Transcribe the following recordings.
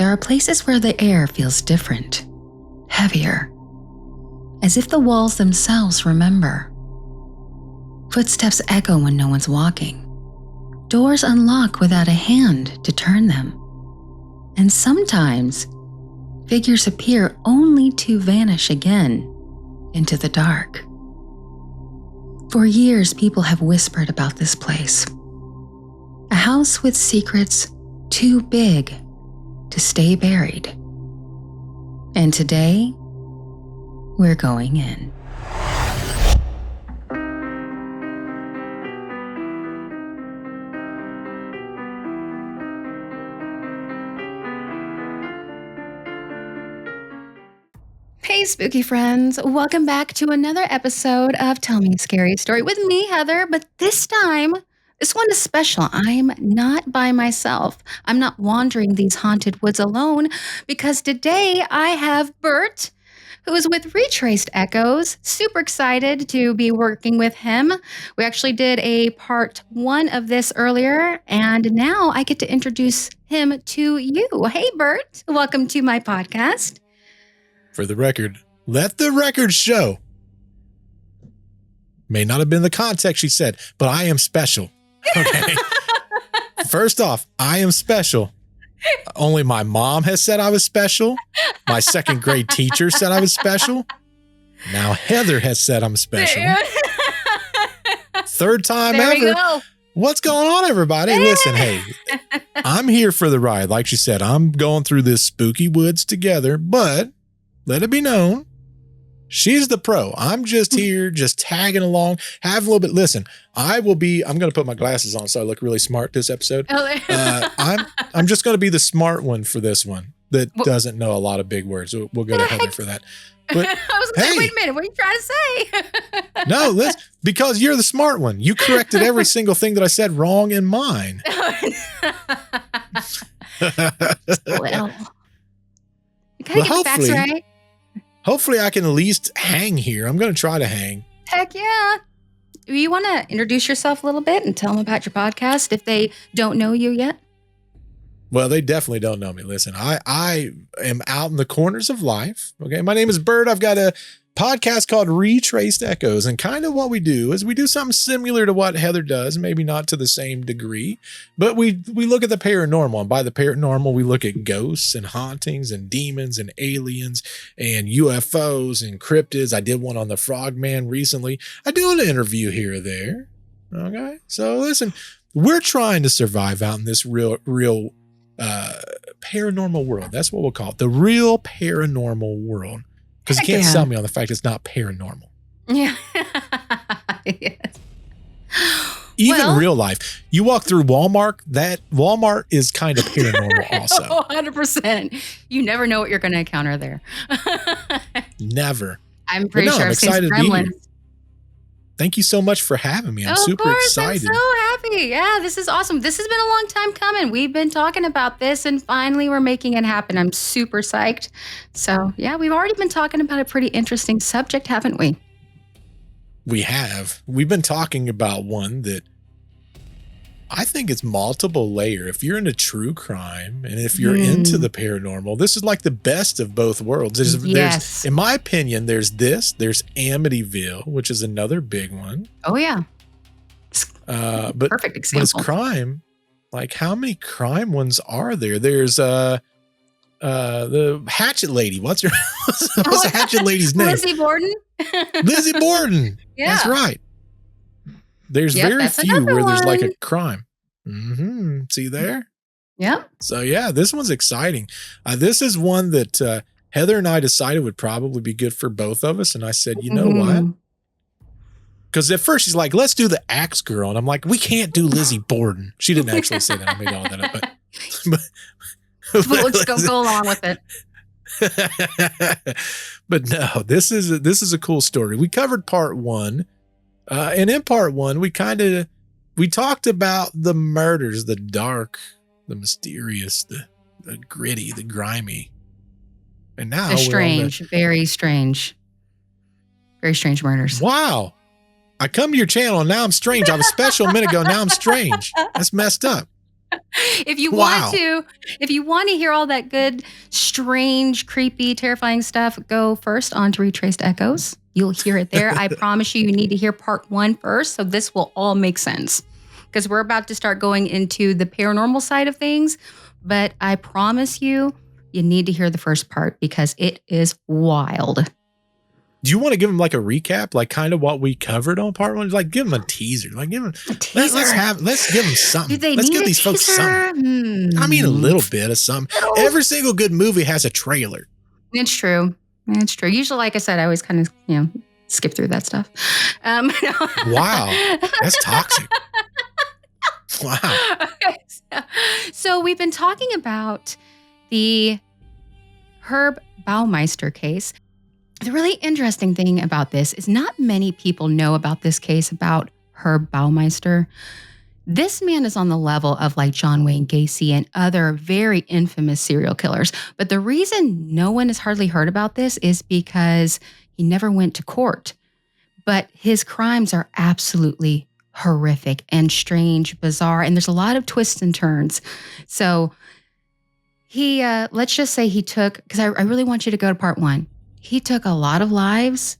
there are places where the air feels different, heavier, as if the walls themselves remember. Footsteps echo when no one's walking. Doors unlock without a hand to turn them. And sometimes, figures appear only to vanish again into the dark. For years, people have whispered about this place. A house with secrets too big to stay buried. And today, we're going in. Hey, spooky friends. Welcome back to another episode of Tell Me a Scary Story with me, Heather. But this time, this one is special. I'm not by myself. I'm not wandering these haunted woods alone because today I have Bert, who is with Retraced Echoes. Super excited to be working with him. We actually did a part 1 of this earlier, and now I get to introduce him to you. Hey, Bert. Welcome to my podcast. For the record, let the record show. May not have been the context she said, but I am special. Okay. First off, I am special. Only my mom has said I was special. My second grade teacher said I was special. Now Heather has said I'm special. Third time There ever. we go. What's going on, everybody? Listen, hey, I'm here for the ride. Like she said, I'm going through this spooky woods together, but let it be known, she's the pro. I'm just here, just tagging along, have a little bit. Listen, I'm going to put my glasses on so I look really smart this episode. I'm just going to be the smart one for this one that doesn't know a lot of big words. We'll go to Heather for that. But I was going to say, wait a minute, what are you trying to say? No, listen, because you're the smart one. You corrected every single thing that I said wrong in mine. Well, you gotta get the facts right. Hopefully I can at least hang here. I'm going to try to hang. Heck yeah. You want to introduce yourself a little bit and tell them about your podcast if they don't know you yet? Well, they definitely don't know me. Listen, I am out in the corners of life. Okay. My name is Bert. I've got a podcast called Retraced Echoes. And kind of what we do is we do something similar to what Heather does, maybe not to the same degree, but we look at the paranormal. And by the paranormal, we look at ghosts and hauntings and demons and aliens and UFOs and cryptids. I did one on the Frogman recently. I do an interview here or there. Okay. So listen, we're trying to survive out in this real paranormal world. That's what we'll call it. The real paranormal world. Because you can't sell me on the fact it's not paranormal. Yeah. Yes. Even real life. You walk through Walmart, that Walmart is kind of paranormal also. 100%. You never know what you're going to encounter there. Never. I'm pretty sure I'm I've seen excited to be Gremlins. here. Thank you so much for having me. I'm super excited. I'm so happy. Yeah, this is awesome. This has been a long time coming. We've been talking about this and finally we're making it happen. I'm super psyched. So yeah, we've already been talking about a pretty interesting subject, haven't we? We have. We've been talking about one that I think it's multiple layer. If you're into true crime and if you're into the paranormal, this is like the best of both worlds. There's, in my opinion, there's Amityville, which is another big one. Oh yeah. But perfect example. When it's crime, like how many crime ones are there? There's the Hatchet Lady. What's the Hatchet Lady's name? Lizzie Borden. Lizzie Borden. Yeah. That's right. There's very few where there's like a crime. See there? Yeah. So yeah, this one's exciting. This is one that Heather and I decided would probably be good for both of us. And I said, you know what? Because at first she's like, let's do the Axe Girl. And I'm like, we can't do Lizzie Borden. She didn't actually say that. I made all that up. But let's go along with it. But no, this is a cool story. We covered part 1. And in part 1, we talked about the murders, the dark, the mysterious, the gritty, the grimy. And now the strange, very strange murders. Wow. I come to your channel and now I'm strange. I was special a minute ago. Now I'm strange. That's messed up. If you Wow. want to hear all that good, strange, creepy, terrifying stuff, go first on to Retraced Echoes. You'll hear it there. I promise you need to hear part 1 first, so this will all make sense. Because we're about to start going into the paranormal side of things, but I promise you need to hear the first part because it is wild. Do you want to give them like a recap, like kind of what we covered on part 1? Like give them a teaser. Like give them let's give them something. Let's give these folks something. I mean, a little bit of something. Every single good movie has a trailer. It's true. It's true. Usually, like I said, I always kind of, skip through that stuff. Wow. That's toxic. Wow. Okay, so we've been talking about the Herb Baumeister case. The really interesting thing about this is not many people know about this case about Herb Baumeister. This man is on the level of like John Wayne Gacy and other very infamous serial killers. But the reason no one has hardly heard about this is because he never went to court. But his crimes are absolutely horrific and strange, bizarre, and there's a lot of twists and turns. So he, let's just say he took, because I really want you to go to part 1. He took a lot of lives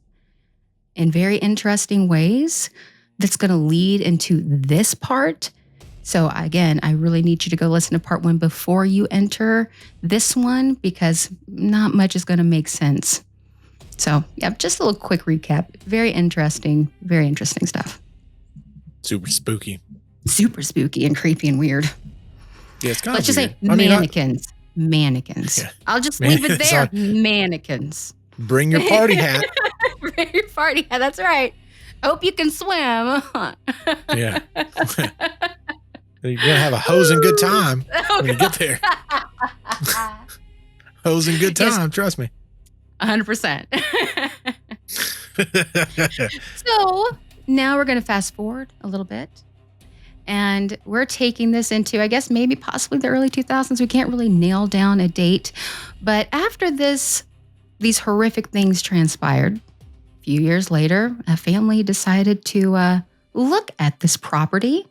in very interesting ways that's going to lead into this part. So again, I really need you to go listen to part 1 before you enter this one because not much is going to make sense. So yeah, just a little quick recap. Very interesting stuff. Super spooky. Super spooky and creepy and weird. Yeah, it's kind Let's of just say mannequins. Mannequins. Yeah. I'll just leave it there. Mannequins. Bring your party hat. Bring your party hat. That's right. Hope you can swim. Yeah. You're going to have a hosing good time when you get there. Hosing good time, yes. Trust me. 100%. So now we're going to fast forward a little bit. And we're taking this into, I guess, maybe possibly the early 2000s. We can't really nail down a date. But after these horrific things transpired, a few years later, a family decided to look at this property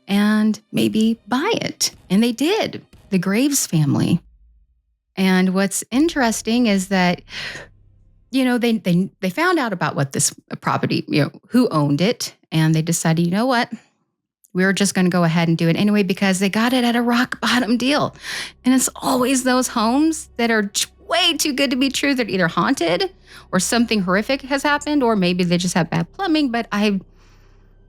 and maybe buy it. And they did, the Graves family. And what's interesting is that, they found out about what this property, who owned it. And they decided, you know what? We're just going to go ahead and do it anyway because they got it at a rock bottom deal. And it's always those homes that are way too good to be true. They're either haunted or something horrific has happened, or maybe they just have bad plumbing. But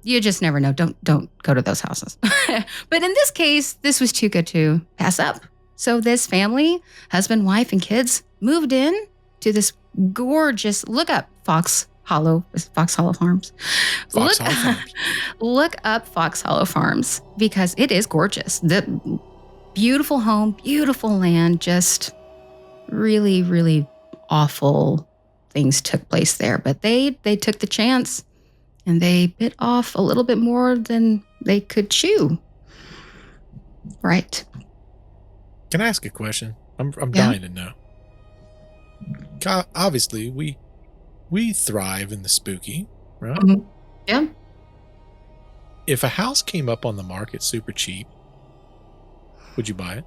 you just never know. Don't go to those houses. But in this case, this was too good to pass up. So this family, husband, wife, and kids moved in to this gorgeous, look up Fox Hollow Farms. Look up Fox Hollow Farms because it is gorgeous. The beautiful home, beautiful land, just really, really awful things took place there. But they took the chance and they bit off a little bit more than they could chew. Right. Can I ask a question? I'm dying to know. Obviously, we thrive in the spooky, right? Mm-hmm. Yeah. If a house came up on the market super cheap, would you buy it?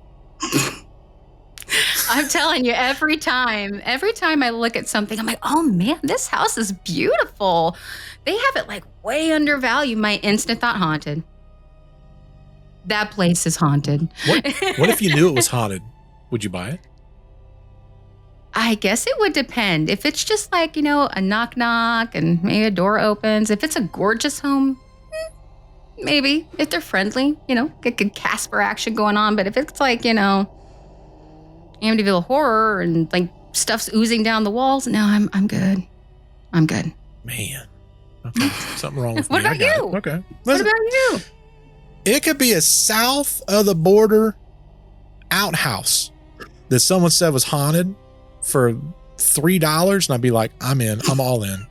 I'm telling you, every time I look at something, I'm like, oh man, this house is beautiful. They have it like way undervalued. My instant thought, haunted. That place is haunted. What if you knew it was haunted? Would you buy it? I guess it would depend. If it's just like, a knock and maybe a door opens. If it's a gorgeous home, maybe. If they're friendly, get good Casper action going on. But if it's like, Amityville Horror and like stuff's oozing down the walls, no, I'm good. I'm good. Man. Okay. Something wrong with What me. about you? Okay. What about you? It could be a south of the border outhouse that someone said was haunted for $3, and I'd be like, I'm in. I'm all in.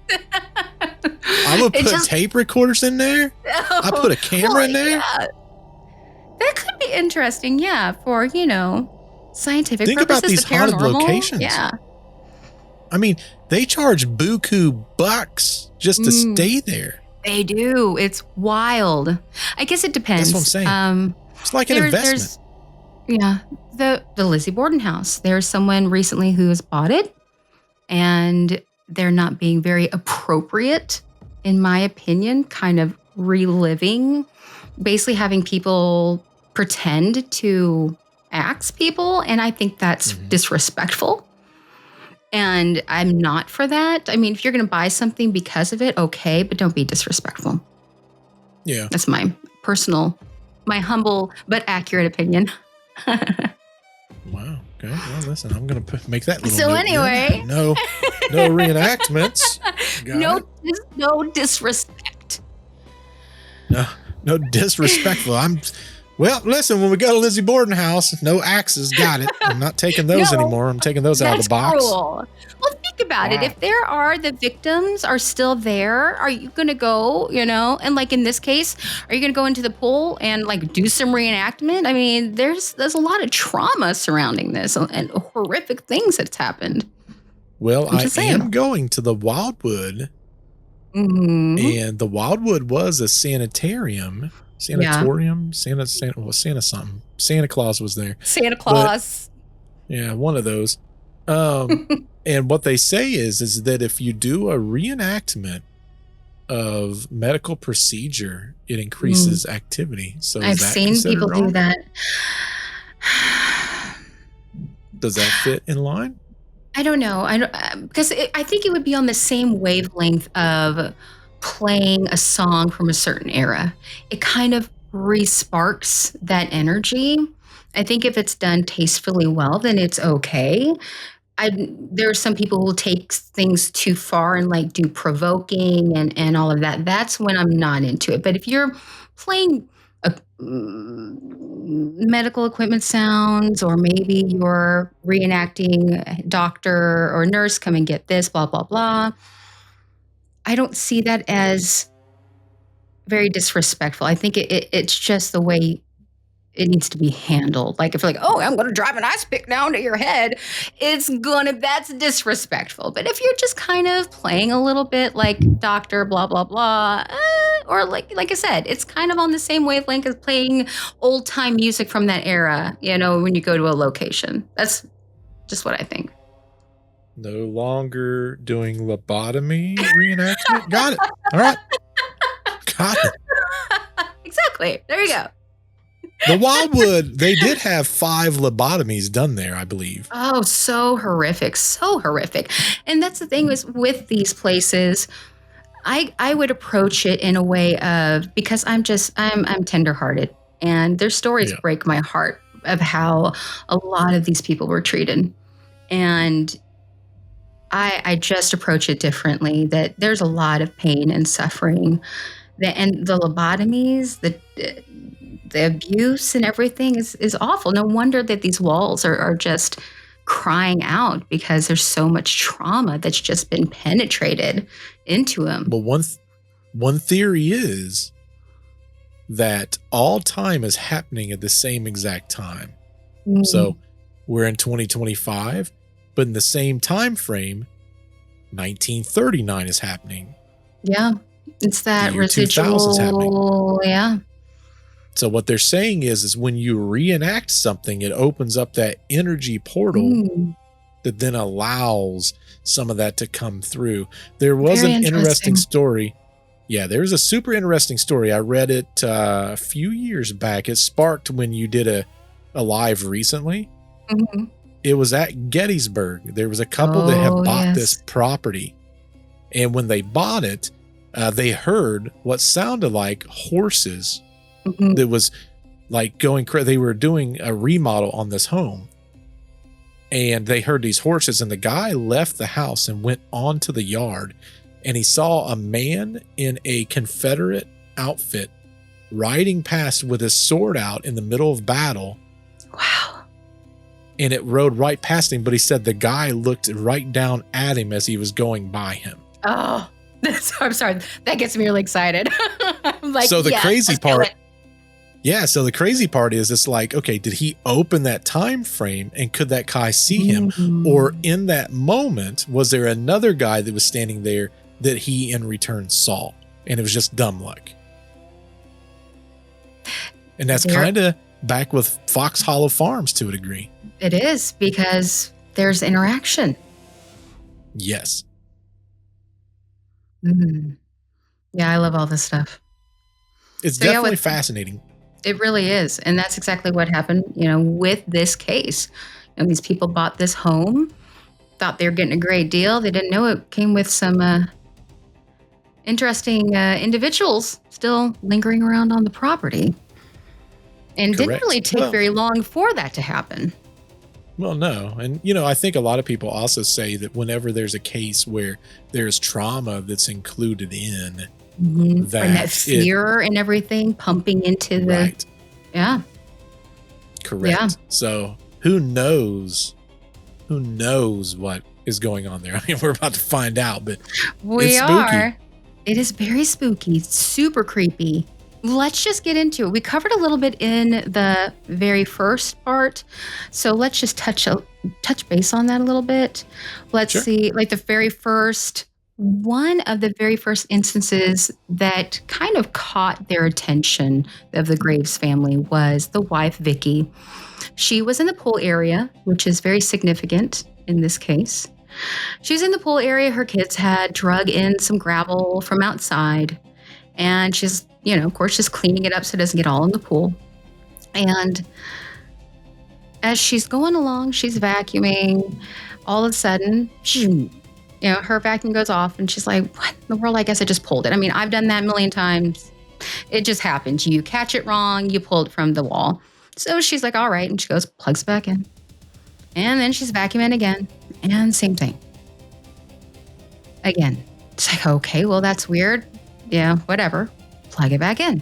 I would put tape recorders in there. Oh, I put a camera in there. Yeah. That could be interesting, yeah, for, scientific Think purposes. about these haunted locations. Yeah. I mean, they charge buku bucks just to stay there. They do. It's wild. I guess it depends. That's what I'm saying. It's like an investment. Yeah, the Lizzie Borden house. There's someone recently who has bought it, and they're not being very appropriate, in my opinion, kind of reliving, basically having people pretend to axe people. And I think that's disrespectful. And I'm not for that. I mean, if you're going to buy something because of it, okay, but don't be disrespectful. Yeah. That's my humble but accurate opinion. Wow. Okay. Well, listen, I'm going to make that little So note anyway. here. No reenactments. No disrespect. No disrespectful. Well, listen, when we go to Lizzie Borden house, no axes, got it. I'm not taking those anymore. I'm taking those out of the box. Cruel. Well, think about it. If the victims are still there, are you going to go, and like in this case, are you going to go into the pool and like do some reenactment? I mean, there's a lot of trauma surrounding this and horrific things that's happened. Well, I am going to the Wildwood, and the Wildwood was a sanatorium. Santa Claus was there. Santa Claus. Yeah, one of those. And what they say is that if you do a reenactment of medical procedure, it increases activity. So I've seen people do that. Does that fit in line? I don't know. Because I think it would be on the same wavelength of playing a song from a certain era. It kind of re-sparks that energy. I think if it's done tastefully well, then it's okay. There are some people who take things too far and like do provoking and all of that. That's when I'm not into it. But if you're playing medical equipment sounds, or maybe you're reenacting doctor or nurse, come and get this, blah, blah, blah. I don't see that as very disrespectful. I think it's just the way it needs to be handled. Like if you're like, oh, I'm going to drive an ice pick down to your head, that's disrespectful. But if you're just kind of playing a little bit like doctor, blah, blah, blah, or like I said, it's kind of on the same wavelength as playing old time music from that era, when you go to a location. That's just what I think. No longer doing lobotomy reenactment. Got it. All right. Got it. Exactly. There you go. The Wildwood, they did have 5 lobotomies done there, I believe. Oh, so horrific. So horrific. And that's the thing with these places, I would approach it in a way of, because I'm tenderhearted, and their stories break my heart of how a lot of these people were treated. And I just approach it differently, that there's a lot of pain and suffering, and the lobotomies, the abuse and everything is awful. No wonder that these walls are just crying out, because there's so much trauma that's just been penetrated into them. But one theory is that all time is happening at the same exact time. So we're in 2025, but in the same time frame, 1939 is happening. Yeah, it's that residual. Is happening. Yeah. So what they're saying is when you reenact something, it opens up that energy portal that then allows some of that to come through. There was an interesting story. Yeah, there was a super interesting story. I read it a few years back. It sparked when you did a live recently. It was at Gettysburg. There was a couple that had bought this property. And when they bought it, they heard what sounded like horses. That was like going crazy. They were doing a remodel on this home, and they heard these horses, and the guy left the house and went onto the yard, and he saw a man in a Confederate outfit riding past with his sword out in the middle of battle. Wow. And it rode right past him, but he said the guy looked right down at him as he was going by him. Oh, I'm sorry. That gets me really excited. I'm like, so the crazy part. Yeah, so the crazy part is it's like, okay, did he open that time frame, and could that guy see him? Or in that moment, was there another guy that was standing there that he in return saw, and it was just dumb luck? And that's kind of back with Fox Hollow Farms to a degree. It is, because there's interaction. Yes. Mm. Yeah, I love all this stuff. It's definitely fascinating. It really is. And that's exactly what happened, with this case. These people bought this home, thought they were getting a great deal. They didn't know it came with some interesting individuals still lingering around on the property. And Correct. didn't really take very long for that to happen. Well, no. And, I think a lot of people also say that whenever there's a case where there's trauma that's included in, that fear and everything pumping into the... Right. Yeah. Correct. Yeah. So who knows what is going on there? I mean, we're about to find out, but it's spooky. It is very spooky, super creepy. Let's just get into it. We covered a little bit in the very first part, so let's just touch base on that a little bit. Let's see, like one of the very first instances that kind of caught their attention of the Graves family was the wife, Vicky. She was in the pool area, which is very significant in this case. She was in the pool area. Her kids had drug in some gravel from outside, and she's, of course, just cleaning it up so it doesn't get all in the pool. And as she's going along, she's vacuuming. All of a sudden, her vacuum goes off, and she's like, what in the world? I guess I just pulled it. I mean, I've done that a million times. It just happens. You catch it wrong, you pull it from the wall. So she's like, all right. And she goes, plugs back in. And then she's vacuuming again. And same thing. Again. It's like, okay, well, that's weird. Yeah, whatever. Plug it back in.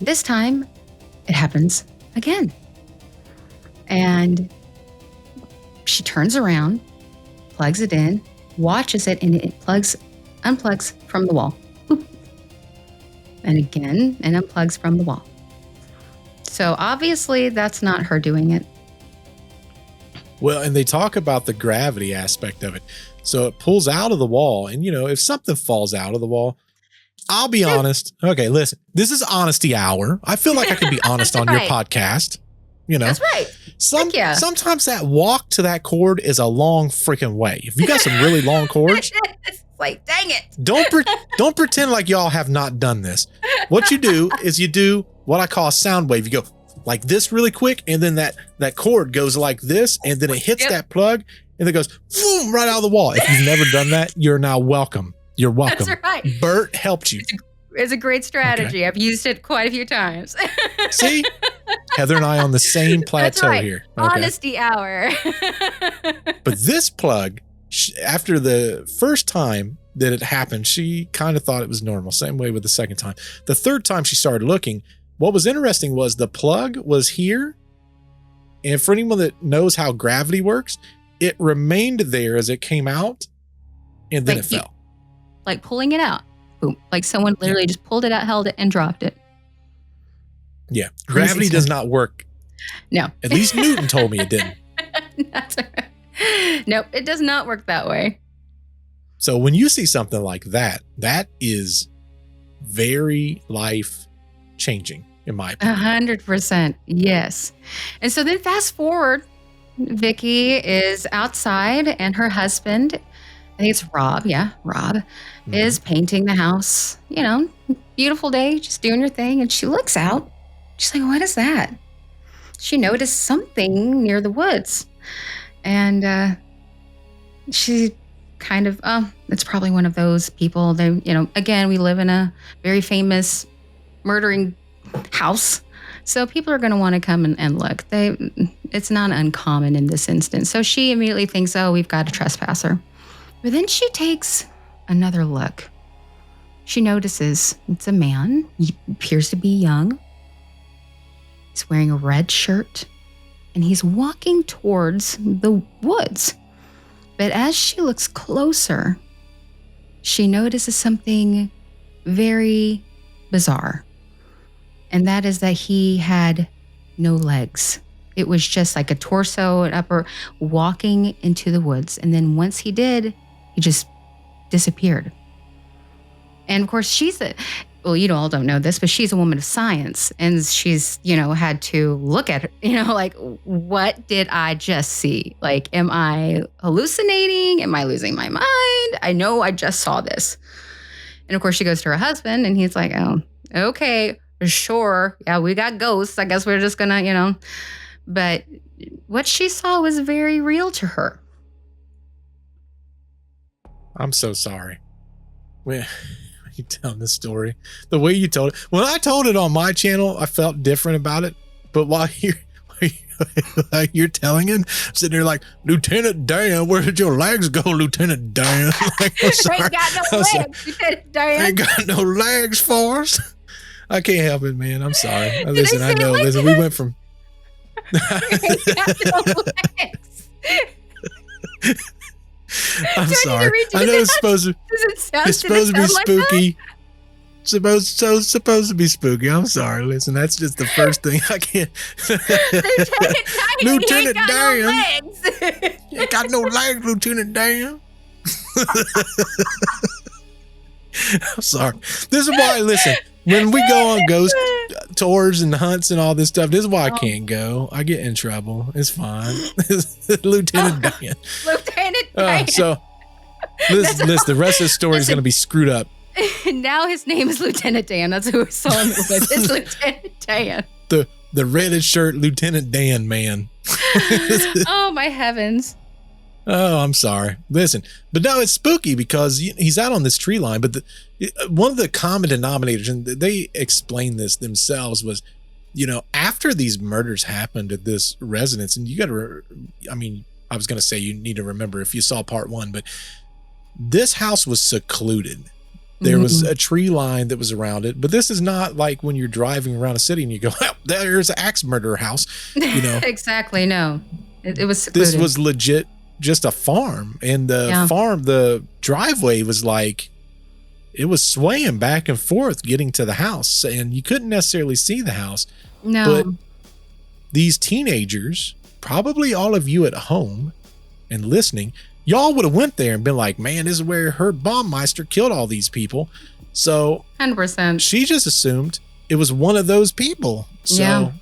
This time, it happens again. And she turns around, plugs it in, watches it, and it unplugs from the wall. Boop. And again, and unplugs from the wall. So obviously, that's not her doing it. Well, and they talk about the gravity aspect of it. So it pulls out of the wall. And, if something falls out of the wall, I'll be honest. Okay, listen, this is honesty hour. I feel like I can be honest on your podcast. That's right. Sometimes that walk to that cord is a long freaking way. If you got some really long cords, it's like, dang it. Don't pretend like y'all have not done this. What you do is you do what I call a sound wave. You go like this really quick, and then that cord goes like this, and then it hits that plug, and it goes boom, right out of the wall. If you've never done that, you're now welcome. You're welcome. That's right. Bert helped you. It's a great strategy. Okay. I've used it quite a few times. See? Heather and I on the same plateau here. Okay. Honesty hour. But this plug, after the first time that it happened, she kind of thought it was normal. Same way with the second time. The third time she started looking, what was interesting was the plug was here. And for anyone that knows how gravity works, it remained there as it came out, and then it fell. Like pulling it out. Boom. Like someone literally just pulled it out, held it, and dropped it. Yeah. Gravity does not work. No. At least Newton told me it didn't. That's right. Nope, it does not work that way. So when you see something like that, that is very life changing, in my opinion. 100%. Yes. And so then fast forward, Vicky is outside, and her husband, I think it's Rob. Yeah, Rob is painting the house. Beautiful day, just doing your thing. And she looks out. She's like, what is that? She noticed something near the woods. And she kind of, it's probably one of those people. They, again, we live in a very famous murdering house. So people are going to want to come and look. It's not uncommon in this instance. So she immediately thinks, oh, we've got a trespasser. But then she takes another look. She notices it's a man. He appears to be young. He's wearing a red shirt, and he's walking towards the woods. But as she looks closer, she notices something very bizarre. And that is that he had no legs. It was just like a torso and upper walking into the woods. And then once he did, he just disappeared. And of course, well, you all don't know this, but she's a woman of science, and she's, had to look at her, like, what did I just see? Like, am I hallucinating? Am I losing my mind? I know I just saw this. And of course, she goes to her husband, and he's like, oh, okay, sure. Yeah, we got ghosts. I guess we're just gonna, But what she saw was very real to her. I'm so sorry. When you telling this story, the way you told it, when I told it on my channel, I felt different about it. But while you're telling it, I'm sitting there like, Lieutenant Dan, where did your legs go, Lieutenant Dan? Like, I'm sorry. Ain't got no legs, Lieutenant Dan. Ain't got no legs for us. I can't help it, man. I'm sorry. Listen, I know. Like listen, we went from. Ain't got no legs. I'm sorry. I know it's supposed to. It's supposed to be spooky. Supposed to be spooky. I'm sorry. Listen, that's just the first thing I can't. Lieutenant Dan. Ain't got no legs, Lieutenant Dan. I'm sorry. This is why. Listen, when we go on ghost tours and hunts and all this stuff, this is why I can't go. I get in trouble. It's fine. Lieutenant Dan. Lieutenant Dan. So, listen, the rest of the story is going to be screwed up. Now his name is Lieutenant Dan. That's who we saw him with. It's Lieutenant Dan. The reddish shirt Lieutenant Dan man. Oh, my heavens. Oh, I'm sorry. Listen, but no, it's spooky because he's out on this tree line. But one of the common denominators, and they explained this themselves, was, after these murders happened at this residence, and you got to, I was going to say you need to remember if you saw part one, but this house was secluded. There was a tree line that was around it, but this is not like when you're driving around a city and you go, oh, there's an axe murderer house. Exactly. No, it was secluded. This was legit just a farm, and the driveway was like, it was swaying back and forth getting to the house, and you couldn't necessarily see the house. No. But these teenagers, probably all of you at home and listening, y'all would have went there and been like, man, this is where Herb Baumeister killed all these people. So 100%. She just assumed it was one of those people. So,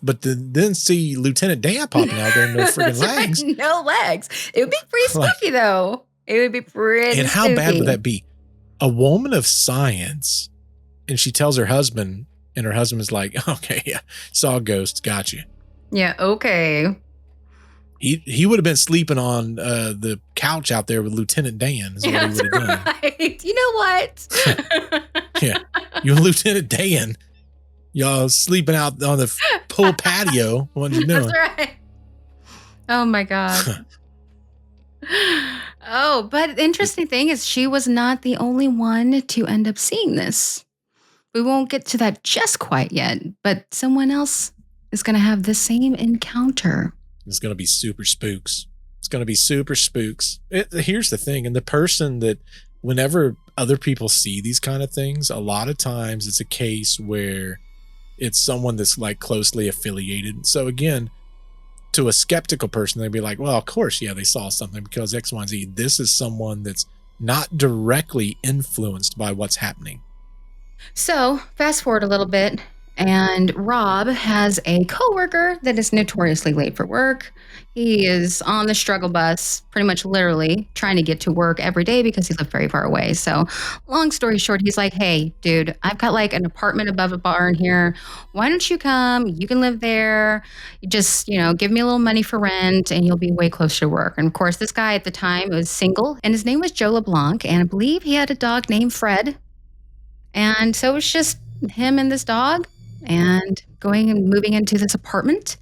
but then see Lieutenant Dan popping out there, no freaking legs. Right, no legs. It would be pretty spooky, though. It would be pretty And how spooky. bad would that be? A woman of science, and she tells her husband, and her husband is like, okay, yeah, saw ghosts, got you. Yeah, okay. He would have been sleeping on the couch out there with Lieutenant Dan. Is what he would have done. Right. You know what? Yeah, you and Lieutenant Dan, y'all sleeping out on the pool patio. What you doing? That's right. Oh my God. Oh, but the interesting thing is she was not the only one to end up seeing this. We won't get to that just quite yet, but someone else is going to have the same encounter. It's going to be super spooks. It's going to be super spooks. Here's the thing. And the person that whenever other people see these kind of things, a lot of times it's a case where it's someone that's like closely affiliated. So again, to a skeptical person, they'd be like, well, of course, yeah, they saw something because X, Y, and Z. This is someone that's not directly influenced by what's happening. So fast forward a little bit, and Rob has a coworker that is notoriously late for work. He is on the struggle bus, pretty much literally trying to get to work every day because he lived very far away. So long story short, he's like, hey, dude, I've got like an apartment above a barn here. Why don't you come? You can live there. You just, give me a little money for rent and you'll be way closer to work. And of course, this guy at the time was single and his name was Joe LeBlanc. And I believe he had a dog named Fred. And so it was just him and this dog and going and moving into this apartment.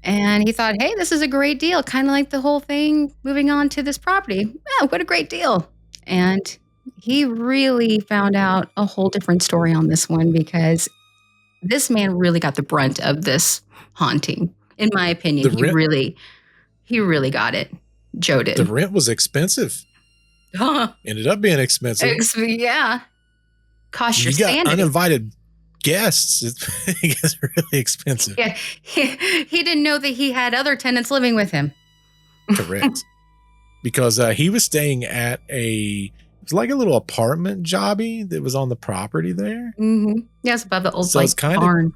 And he thought, hey, this is a great deal. Kind of like the whole thing moving on to this property. Yeah, what a great deal. And he really found out a whole different story on this one because this man really got the brunt of this haunting. In my opinion, he really got it. Joe did. The rent was expensive. Ended up being expensive. Yeah. Cost your sanity. You got uninvited guests. It gets really expensive. Yeah, he didn't know that he had other tenants living with him. Correct. Because he was staying at a It's like a little apartment jobby that was on the property there. Mm-hmm. Yeah, it's above the old So it's kind barn. of,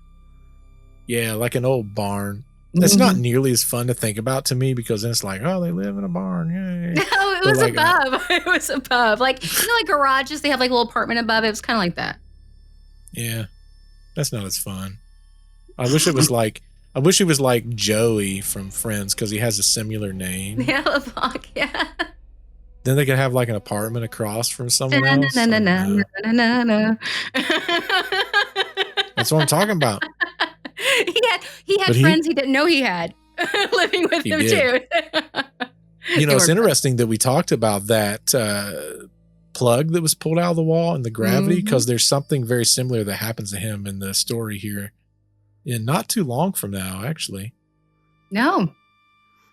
yeah, like an old barn. It's not nearly as fun to think about to me because then it's like, oh, they live in a barn. Yay. No, it was like, above. It was above. Like, like garages, they have like a little apartment above. It was kind of like that. Yeah. That's not as fun. I wish it was like Joey from Friends because he has a similar name. Yeah, LeBlanc, yeah. Then they could have like an apartment across from someone else. No. That's what I'm talking about. He had friends he didn't know he had living with him too. It's interesting that we talked about that plug that was pulled out of the wall and the gravity because there's something very similar that happens to him in the story here. And not too long from now, actually. No.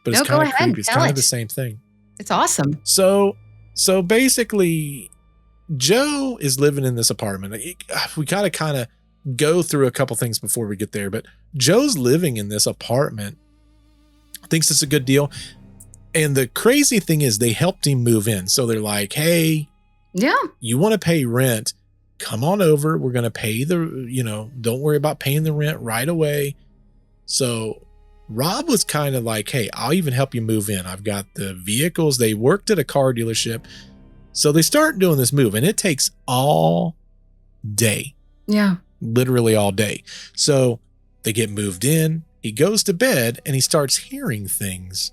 But it's kind of creepy. It's kind of the same thing. It's awesome. So basically, Joe is living in this apartment. We gotta kind of go through a couple things before we get there, but Joe's living in this apartment, thinks it's a good deal. And the crazy thing is they helped him move in. So they're like, hey, yeah, you want to pay rent? Come on over. We're going to pay don't worry about paying the rent right away. So Rob was kind of like, hey, I'll even help you move in. I've got the vehicles. They worked at a car dealership. So they start doing this move and it takes all day. Yeah. Literally all day. So they get moved in. He goes to bed and he starts hearing things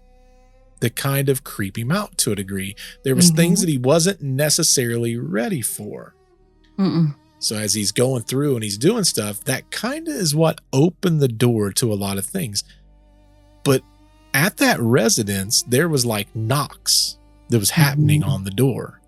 that kind of creep him out to a degree. There was things that he wasn't necessarily ready for. So as he's going through and he's doing stuff, that kind of is what opened the door to a lot of things. But at that residence, there was like knocks that was happening on the door.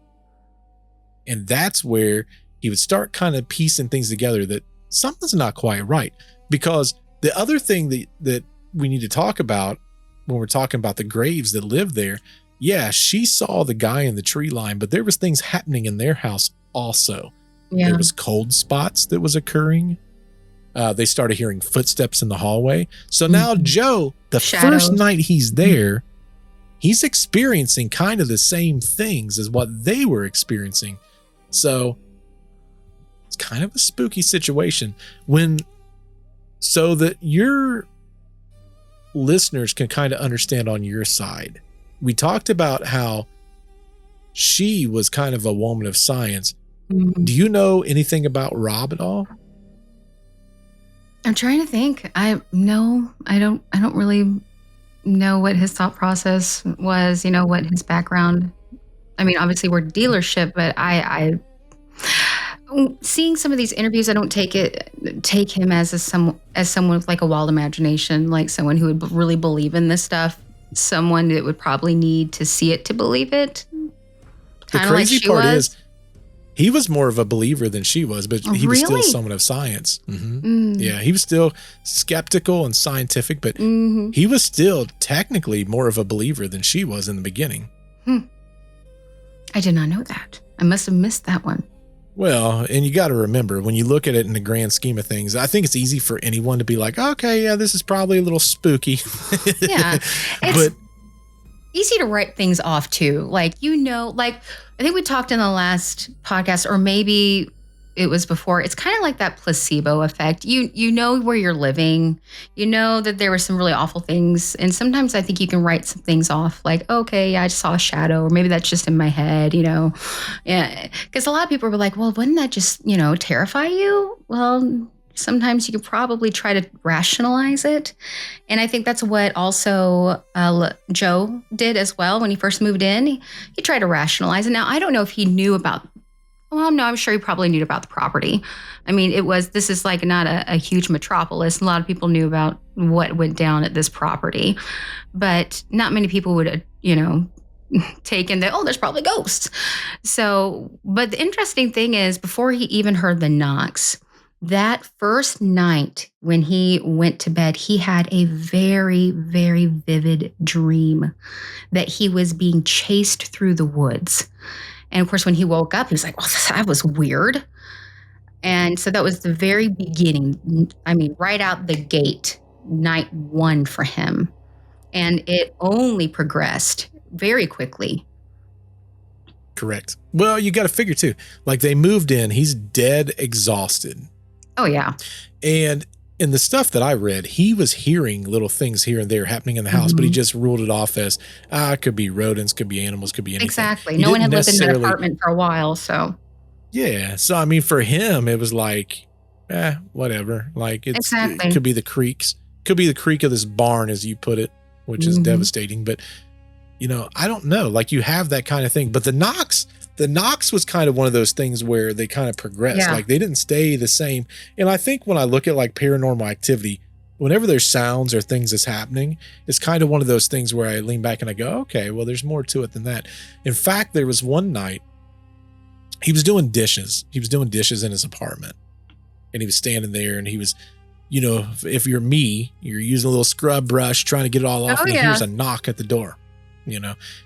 And that's where he would start kind of piecing things together that something's not quite right. Because the other thing that we need to talk about when we're talking about the graves that live there, yeah, she saw the guy in the tree line, but there was things happening in their house also. Yeah. There was cold spots that was occurring. They started hearing footsteps in the hallway. So now Joe, the first night he's there, he's experiencing kind of the same things as what they were experiencing. So it's kind of a spooky situation so that your listeners can kind of understand on your side. We talked about how she was kind of a woman of science. Do you know anything about Rob at all? I'm trying to think. I don't really know what his thought process was, what his background. I mean, obviously we're dealership, but I seeing some of these interviews, I don't take him as someone with like a wild imagination, like someone who would really believe in this stuff, someone that would probably need to see it to believe it. The crazy part is he was more of a believer than she was, but he was still someone of science. Yeah, he was still skeptical and scientific, but he was still technically more of a believer than she was in the beginning. I did not know that. I must have missed that one. Well, and you got to remember, when you look at it in the grand scheme of things, I think it's easy for anyone to be like, okay, yeah, this is probably a little spooky. Yeah. But easy to write things off too. Like, I think we talked in the last podcast, or maybe it was before. It's kind of like that placebo effect. You know where you're living. You know that there were some really awful things. And sometimes I think you can write some things off like, okay, I just saw a shadow, or maybe that's just in my head, Yeah. Because a lot of people were like, well, wouldn't that just, terrify you? Well, sometimes you could probably try to rationalize it. And I think that's what also Joe did as well when he first moved in. He tried to rationalize it. Now, I don't know if he knew about, no, I'm sure he probably knew about the property. I mean, this is like not a huge metropolis. A lot of people knew about what went down at this property, but not many people would, taken that, there's probably ghosts. So, but the interesting thing is, before he even heard the knocks, that first night when he went to bed, he had a very, very vivid dream that he was being chased through the woods. And of course, when he woke up, he was like, well, that was weird. And so that was the very beginning. I mean, right out the gate, night one for him. And it only progressed very quickly. Correct. Well, you got to figure too, like they moved in, he's dead exhausted. Oh, yeah. And in the stuff that I read, he was hearing little things here and there happening in the house, but he just ruled it off as, it could be rodents, could be animals, could be anything. Exactly. He No one didn't had lived in that necessarily- apartment for a while, so. Yeah. So, I mean, for him, it was like, whatever. Like it could be the creaks, could be the creak of this barn, as you put it, which is devastating. But, I don't know. Like you have that kind of thing. But the knocks was kind of one of those things where they kind of progressed. Yeah. Like they didn't stay the same. And I think when I look at like paranormal activity, whenever there's sounds or things that's happening, it's kind of one of those things where I lean back and I go, okay, well, there's more to it than that. In fact, there was one night he was doing dishes. He was doing dishes in his apartment and he was standing there and he was, if you're me, you're using a little scrub brush, trying to get it all off. And he hears a knock at the door,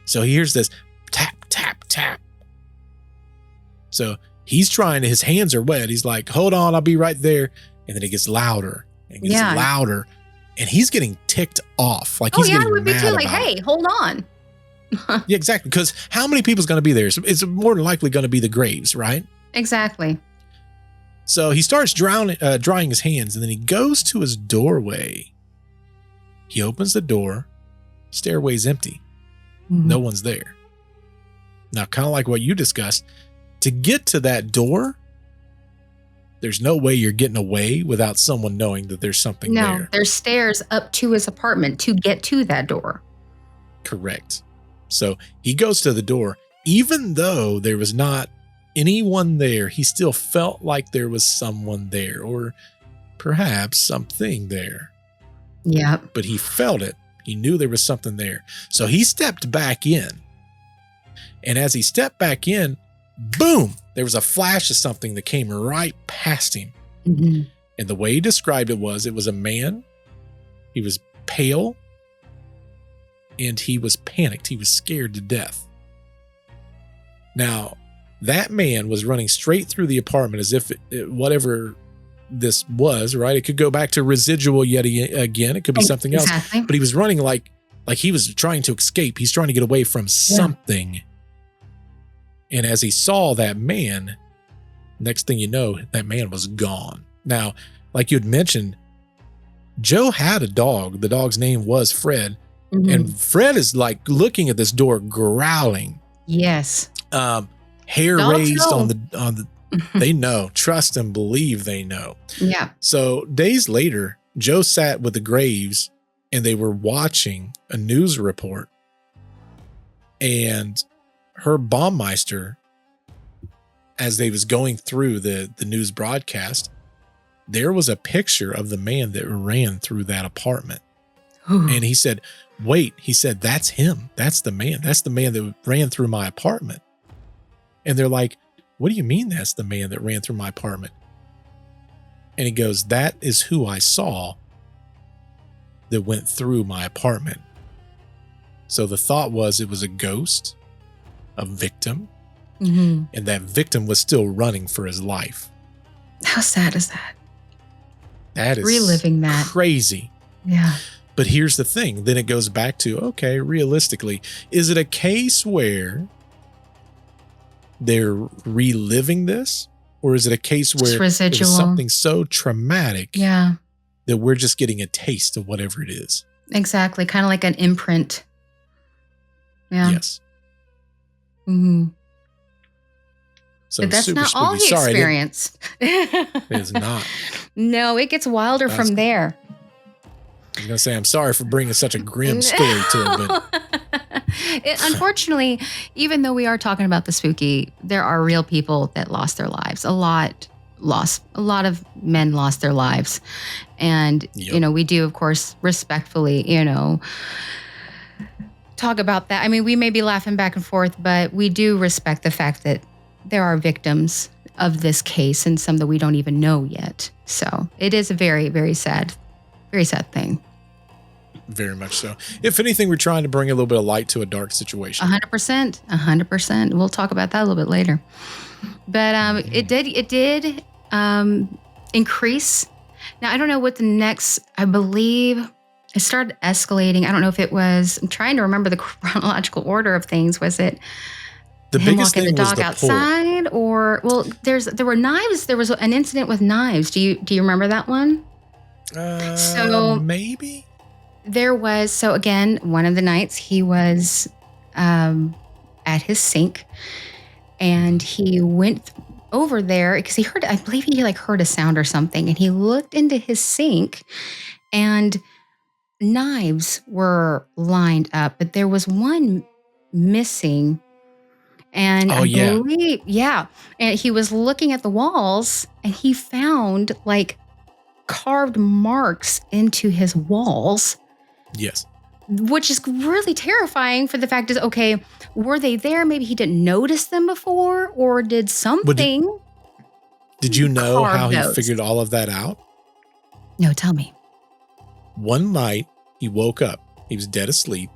so he hears this tap, tap, tap. So he's trying, his hands are wet. He's like, hold on, I'll be right there. And then it gets louder and gets louder and he's getting ticked off. Like he's getting would be mad too. Like, about hey, it. hold on. Yeah, exactly. Because how many people's going to be there? It's more than likely going to be the Graves, right? Exactly. So he starts drying his hands and then he goes to his doorway. He opens the door. Stairway's empty. No one's there. Now, kind of like what you discussed, to get to that door, there's no way you're getting away without someone knowing that there's something there. No, there's stairs up to his apartment to get to that door. Correct. So he goes to the door. Even though there was not anyone there, he still felt like there was someone there or perhaps something there. Yep. But he felt it. He knew there was something there. So he stepped back in. And as he stepped back in, boom, there was a flash of something that came right past him. And the way he described it was a man. He was pale and he was panicked. He was scared to death. Now, that man was running straight through the apartment as if whatever this was, right? It could go back to residual yet again. It could be something else. But he was running like he was trying to escape. He's trying to get away from something. And as he saw that man, next thing you know, that man was gone. Now, like you had mentioned, Joe had a dog. The dog's name was Fred. And Fred is like looking at this door, growling. Yes. Hair Dogs raised know. on the they know. Trust and believe they know. Yeah. So days later, Joe sat with the Graves and they were watching a news report. And Herb Baumeister, as they was going through the news broadcast, there was a picture of the man that ran through that apartment. And he said, wait, he said, that's him. That's the man. That's the man that ran through my apartment. And they're like, what do you mean that's the man that ran through my apartment? And he goes, that is who I saw that went through my apartment. So the thought was it was a ghost, a victim, and that victim was still running for his life. How sad is that? That is reliving that. Crazy. Yeah. But here's the thing. Then it goes back to, okay, realistically, is it a case where they're reliving this? Or is it a case where it's something so traumatic that we're just getting a taste of whatever it is? Exactly. Kind of like an imprint. Yeah. Yes. So but that's super not spooky. all he experienced. It is not. No, it gets wilder from there. I was going to say, I'm sorry for bringing such a grim story to it, but unfortunately, even though we are talking about the spooky, there are real people that lost their lives. A lot of men lost their lives. And, we do, of course, respectfully, talk about that. I mean, we may be laughing back and forth, but we do respect the fact that there are victims of this case and some that we don't even know yet. So it is a very, very sad thing. Very much so. If anything, we're trying to bring a little bit of light to a dark situation. 100%. We'll talk about that a little bit later. But it did increase. Now, I don't know what the next, I believe it started escalating. I don't know if it was, I'm trying to remember the chronological order of things. Was it The Him biggest walking the thing was dog the pull. outside, or well, there were knives. There was an incident with knives. Do you remember that one? So Maybe. there was, so again, one of the nights he was at his sink, and he went over there because he heard, I believe he like heard a sound or something, and he looked into his sink, and knives were lined up, but there was one missing. And Oh, I yeah. believe, yeah. And he was looking at the walls, and he found like carved marks into his walls, Yes. which is really terrifying for the fact is, okay, were they there? Maybe he didn't notice them before, or did something. Did you know how he those. figured all of that out? No, tell me. One night, he woke up. He was dead asleep.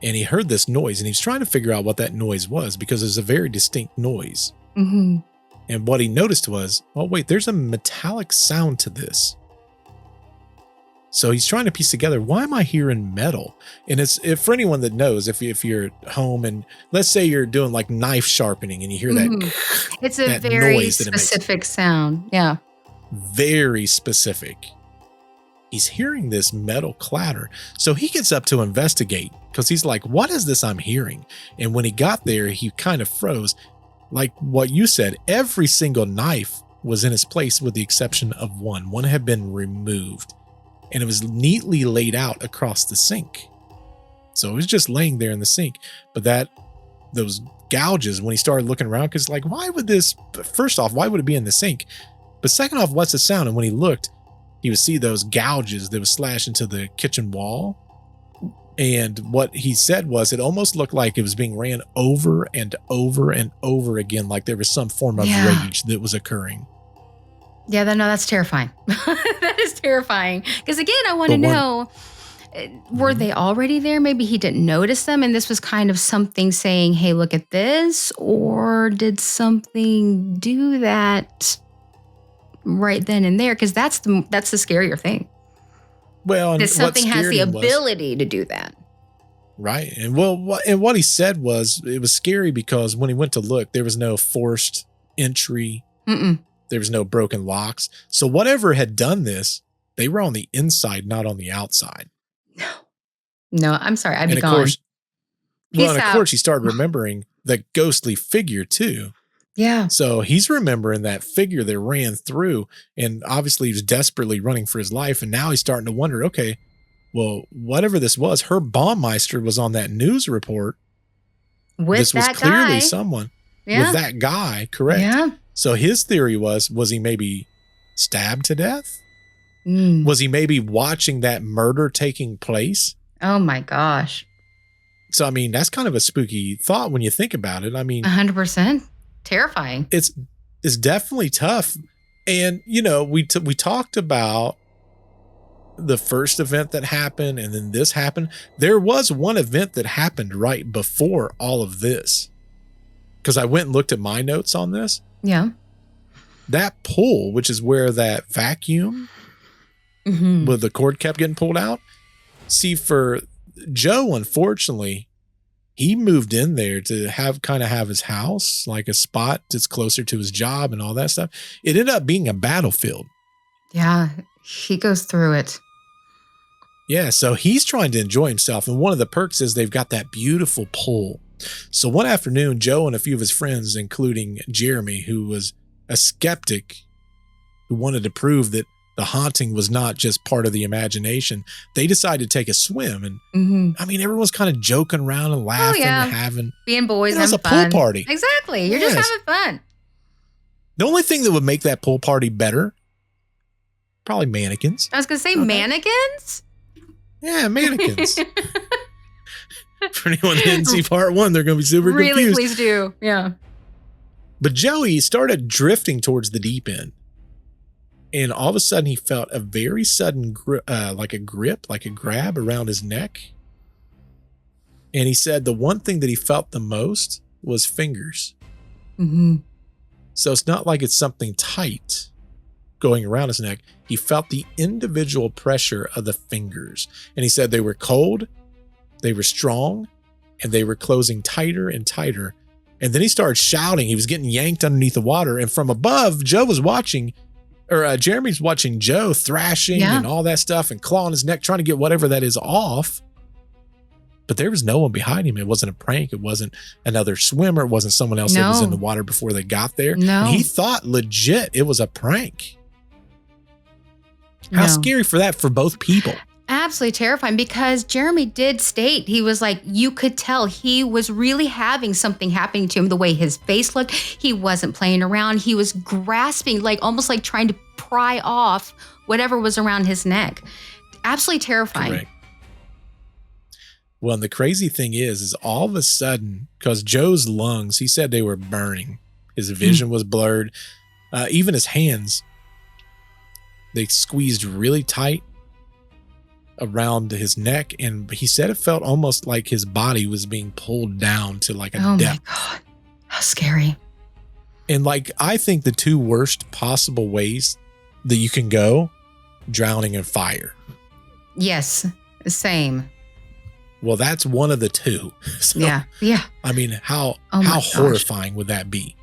And he heard this noise, and he was trying to figure out what that noise was because it was a very distinct noise. Mm-hmm. And what he noticed was, oh, wait, there's a metallic sound to this. So he's trying to piece together, why am I hearing metal? And it's, if for anyone that knows, if you're at home and let's say you're doing like knife sharpening and you hear that, It's a that very noise that it makes. specific sound. Yeah. Very specific. He's hearing this metal clatter. So he gets up to investigate because he's like, what is this I'm hearing? And when he got there, he kind of froze. Like what you said, every single knife was in its place with the exception of one. One had been removed and it was neatly laid out across the sink. So it was just laying there in the sink. But those gouges, when he started looking around, because like, why would this, first off, why would it be in the sink? But second off, what's the sound? And when he looked, he would see those gouges that would slash into the kitchen wall. And what he said was it almost looked like it was being ran over and over and over again, like there was some form of rage that was occurring. Yeah, that's terrifying. That is terrifying. Because again, I want to know, were they already there? Maybe he didn't notice them, and this was kind of something saying, hey, look at this, or did something do that right then and there? Because that's the scarier thing. Well, and that something has the him ability to do that. Right. And what he said was it was scary because when he went to look, there was no forced entry. There was no broken locks. So whatever had done this, they were on the inside, not on the outside. No, I'm sorry. I'd be of gone. course, Peace out. Of course, he started remembering the ghostly figure too. Yeah. So he's remembering that figure that ran through, and obviously he was desperately running for his life. And now he's starting to wonder, okay, well, whatever this was, Herb Baumeister was on that news report. This was that clearly guy. Someone Yeah. with that guy, correct? Yeah. So his theory was he maybe stabbed to death? Was he maybe watching that murder taking place? Oh my gosh. So, I mean, that's kind of a spooky thought when you think about it. I mean, 100%. Terrifying. It's definitely tough. And, you know, we talked about the first event that happened and then this happened. There was one event that happened right before all of this. Because I went and looked at my notes on this. Yeah. That pull, which is where that vacuum where the cord kept getting pulled out. See, for Joe, unfortunately, he moved in there to have his house, like a spot that's closer to his job and all that stuff. It ended up being a battlefield. Yeah, he goes through it. Yeah, so he's trying to enjoy himself. And one of the perks is they've got that beautiful pull. So one afternoon, Joe and a few of his friends, including Jeremy, who was a skeptic, who wanted to prove that the haunting was not just part of the imagination, they decided to take a swim. And I mean, everyone's kind of joking around and laughing and having, being boys, it was having a fun. pool party. Exactly. You're just having fun. The only thing that would make that pool party better, probably mannequins. I was going to say mannequins? Yeah, mannequins. For anyone that didn't see part one, they're going to be super confused. Really, please do. Yeah. But Joey started drifting towards the deep end. And all of a sudden, he felt a very sudden like a grab around his neck. And he said the one thing that he felt the most was fingers. So it's not like it's something tight going around his neck. He felt the individual pressure of the fingers. And he said they were cold, they were strong, and they were closing tighter and tighter. And then he started shouting. He was getting yanked underneath the water. And from above, Jeremy's watching Joe thrashing and all that stuff and clawing his neck, trying to get whatever that is off. But there was no one behind him. It wasn't a prank. It wasn't another swimmer. It wasn't someone else that was in the water before they got there. No. And he thought legit it was a prank. How scary for that for both people. Absolutely terrifying, because Jeremy did state, he was like, you could tell he was really having something happening to him, the way his face looked. He wasn't playing around. He was grasping, like almost like trying to pry off whatever was around his neck. Absolutely terrifying. Correct. Well, and the crazy thing is all of a sudden, because Joe's lungs, he said they were burning. His vision was blurred. Even his hands, they squeezed really tight around his neck. And he said it felt almost like his body was being pulled down to like a depth. Oh my God. How scary. And like, I think the two worst possible ways that you can go, drowning in fire. Yes. Same. Well, that's one of the two. So, yeah. I mean, how gosh. horrifying would that be?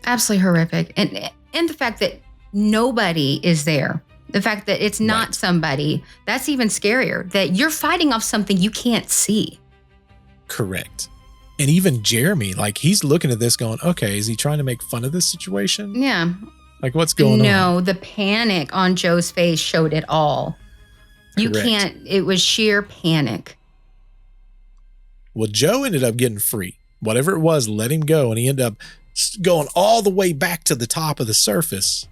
Absolutely horrific. And the fact that nobody is there, the fact that it's not somebody, that's even scarier, that you're fighting off something you can't see. Correct. And even Jeremy, like, he's looking at this going, okay, is he trying to make fun of this situation? Yeah. Like, what's going on? No, the panic on Joe's face showed it all. Correct. It was sheer panic. Well, Joe ended up getting free. Whatever it was, let him go. And he ended up going all the way back to the top of the surface.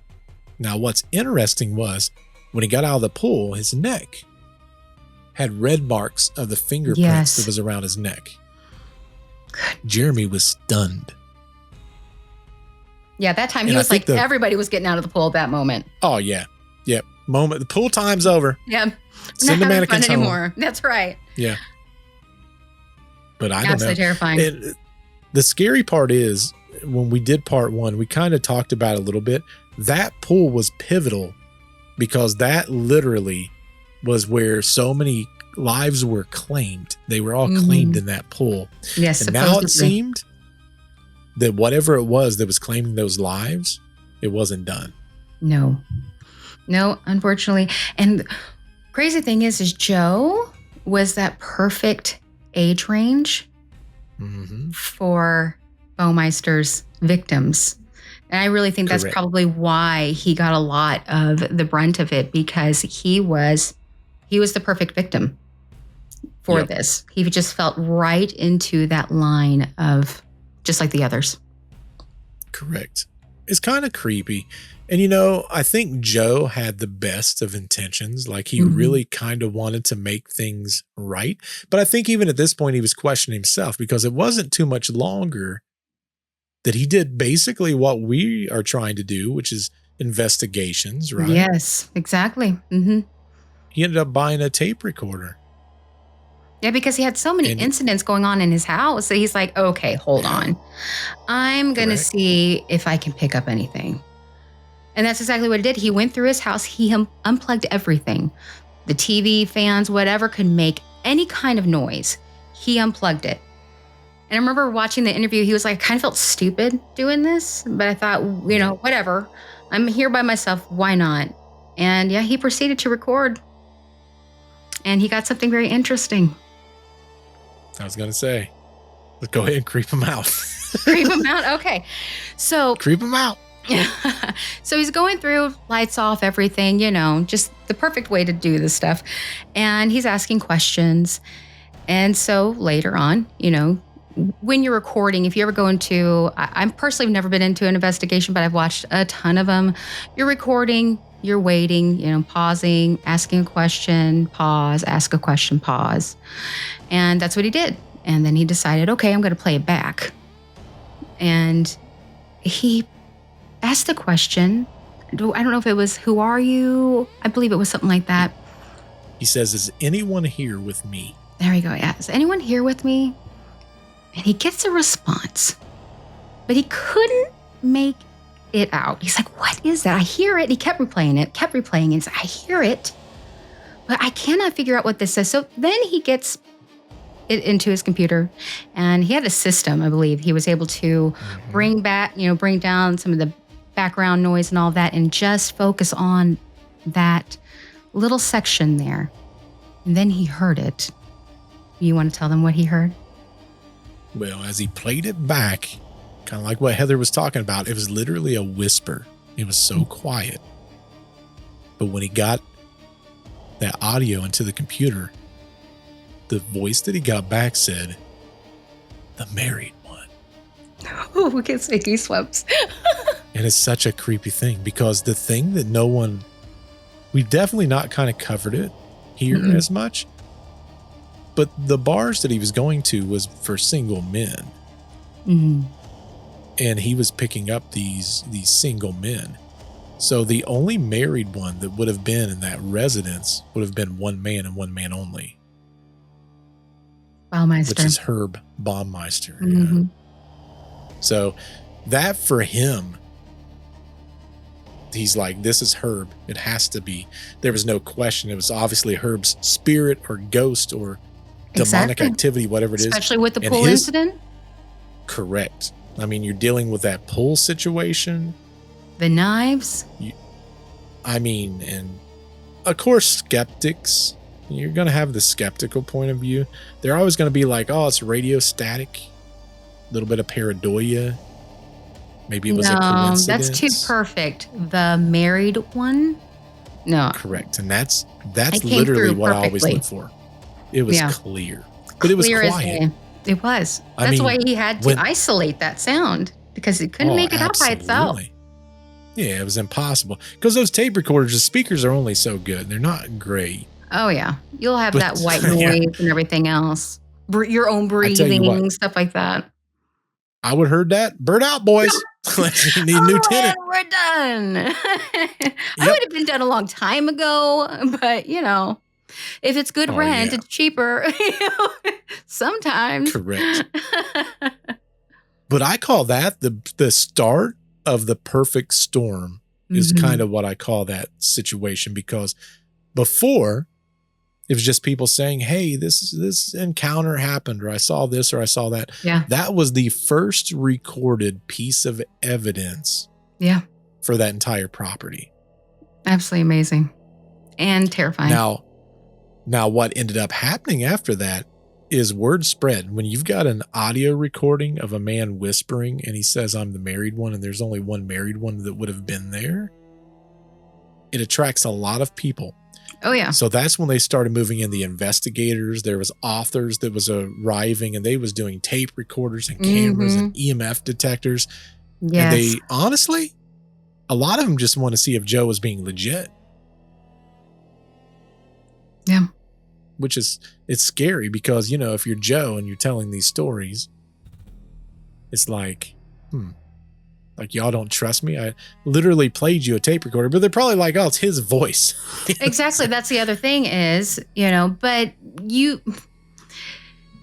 Now, what's interesting was when he got out of the pool, his neck had red marks of the fingerprints that was around his neck. Jeremy was stunned. Yeah, that time he was like, everybody was getting out of the pool at that moment. Oh, yeah. Yep. Moment. The pool time's over. Yeah. Send the mannequins home. Anymore. That's right. Yeah. But I don't know. Absolutely terrifying. And the scary part is when we did part one, we kind of talked about it a little bit. That pool was pivotal because that literally was where so many lives were claimed. They were all claimed in that pool. Yes. And now it seemed that whatever it was that was claiming those lives, it wasn't done. No, unfortunately. And crazy thing is Joe was that perfect age range for Baumeister's victims. And I really think that's probably why he got a lot of the brunt of it, because he was the perfect victim for this. He just felt right into that line of just like the others. Correct. It's kind of creepy. And, I think Joe had the best of intentions. Like he really kind of wanted to make things right. But I think even at this point, he was questioning himself, because it wasn't too much longer that he did basically what we are trying to do, which is investigations, right? Yes, exactly. Mm-hmm. He ended up buying a tape recorder. Yeah, because he had so many incidents going on in his house that he's like, okay, hold on. I'm going to see if I can pick up anything. And that's exactly what he did. He went through his house. He unplugged everything. The TV, fans, whatever could make any kind of noise. He unplugged it. And I remember watching the interview. He was like, I kind of felt stupid doing this. But I thought, whatever. I'm here by myself. Why not? And yeah, he proceeded to record. And he got something very interesting. I was going to say, let's go ahead and creep him out. Creep him out? Okay. So creep him out. So he's going through, lights off, everything, just the perfect way to do this stuff. And he's asking questions. And so later on, when you're recording, if you ever go into, I'm personally never been into an investigation, but I've watched a ton of them. You're recording, you're waiting, pausing, asking a question, pause, ask a question, pause. And that's what he did. And then he decided, okay, I'm going to play it back. And he asked the question. I don't know if it was, who are you? I believe it was something like that. He says, is anyone here with me? There we go. Yeah. Is anyone here with me? And he gets a response, but he couldn't make it out. He's like, what is that? I hear it. He kept replaying it. He's like, I hear it, but I cannot figure out what this says. So then he gets it into his computer, and he had a system, I believe. He was able to bring down some of the background noise and all that, and just focus on that little section there. And then he heard it. You want to tell them what he heard? Well, as he played it back, kind of like what Heather was talking about, it was literally a whisper. It was so quiet. But when he got that audio into the computer, the voice that he got back said, "The married one." Oh, we can say goosebumps. And it's such a creepy thing, because the thing that we've definitely not kind of covered it here as much, but the bars that he was going to was for single men. And he was picking up these single men. So the only married one that would have been in that residence would have been one man and one man only. Baumeister. Which is Herb Baumeister. Yeah. So that for him, he's like, this is Herb. It has to be. There was no question. It was obviously Herb's spirit or ghost or demonic activity, whatever it is. Especially with the pool incident? Correct. I mean, you're dealing with that pool situation. The knives. And of course, skeptics, you're going to have the skeptical point of view. They're always going to be like, oh, it's radio static, a little bit of pareidoia. Maybe it was a coincidence. That's too perfect. The married one? No. Correct. And that's literally what I always look for. It was clear. But it was quiet. It was. That's why he had to isolate that sound, because he couldn't make it out by itself. Yeah, it was impossible. Because those tape recorders, the speakers are only so good. They're not great. Oh, yeah. You'll have that white noise and everything else. Your own breathing, stuff like that. I would have heard that. Bird out, boys. You need a new tenant. We're done. I would have been done a long time ago. But, if it's good rent, it's cheaper. Sometimes. Correct. But I call that the start of the perfect storm is kind of what I call that situation, because before it was just people saying, hey, this encounter happened, or I saw this, or I saw that. Yeah. That was the first recorded piece of evidence for that entire property. Absolutely amazing and terrifying. Now what ended up happening after that is word spread. When you've got an audio recording of a man whispering and he says, I'm the married one, and there's only one married one that would have been there, it attracts a lot of people. Oh, yeah. So that's when they started moving in the investigators. There was authors that was arriving, and they was doing tape recorders and cameras and EMF detectors. Yes. And they, honestly, a lot of them just want to see if Joe was being legit. Yeah. Which is, it's scary because, if you're Joe and you're telling these stories, it's like, like, y'all don't trust me. I literally played you a tape recorder, but they're probably like, oh, it's his voice. Exactly. That's the other thing is, but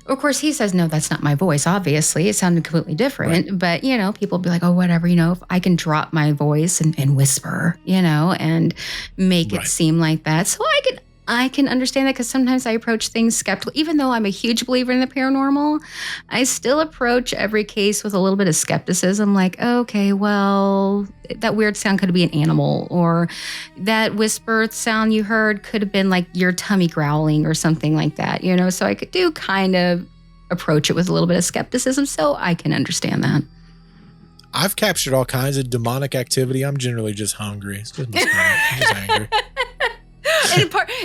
of course he says, no, that's not my voice. Obviously it sounded completely different, but people be like, oh, whatever, if I can drop my voice and whisper, and make it seem like that. So I can understand that, because sometimes I approach things skeptical. Even though I'm a huge believer in the paranormal, I still approach every case with a little bit of skepticism. Like, okay, well, that weird sound could be an animal, or that whisper sound you heard could have been like your tummy growling or something like that, So I could do kind of approach it with a little bit of skepticism, so I can understand that. I've captured all kinds of demonic activity. I'm generally just hungry. It's just my stomach. I'm just angry.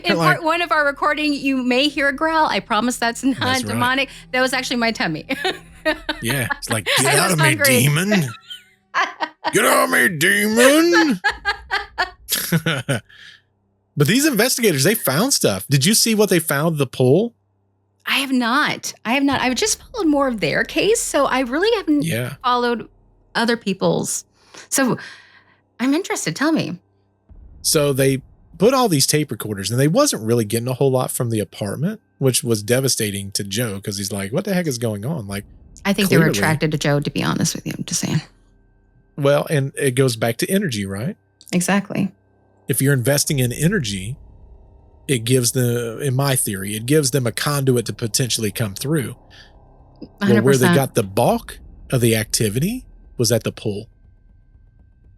In part one of our recording, you may hear a growl. I promise that's not demonic. Right. That was actually my tummy. Yeah. It's like, get out of me, demon. Get out of me, demon. But these investigators, they found stuff. Did you see what they found at the pool? I have not. I've just followed more of their case. So I really haven't followed other people's. So I'm interested. Tell me. So they put all these tape recorders, and they wasn't really getting a whole lot from the apartment, which was devastating to Joe, because he's like, what the heck is going on? Like, I think they were attracted to Joe, to be honest with you. I'm just saying. Well, and it goes back to energy, right? Exactly. If you're investing in energy, it gives them, in my theory, it gives them a conduit to potentially come through. 100%. Well, where they got the bulk of the activity was at the pool.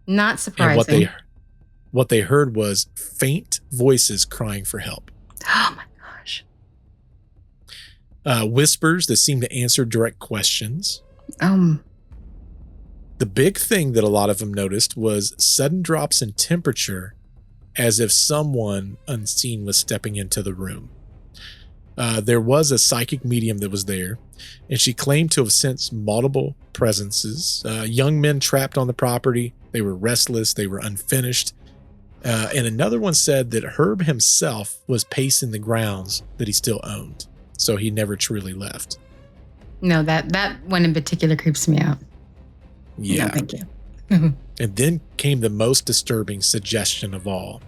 Not surprising. And what they heard was faint voices crying for help. Oh my gosh. Whispers that seemed to answer direct questions. The big thing that a lot of them noticed was sudden drops in temperature, as if someone unseen was stepping into the room. There was a psychic medium that was there, and she claimed to have sensed multiple presences. Young men trapped on the property. They were restless. They were unfinished. And another one said that Herb himself was pacing the grounds that he still owned, so he never truly left. No, that one in particular creeps me out. Yeah. No, thank you. And then came the most disturbing suggestion of all,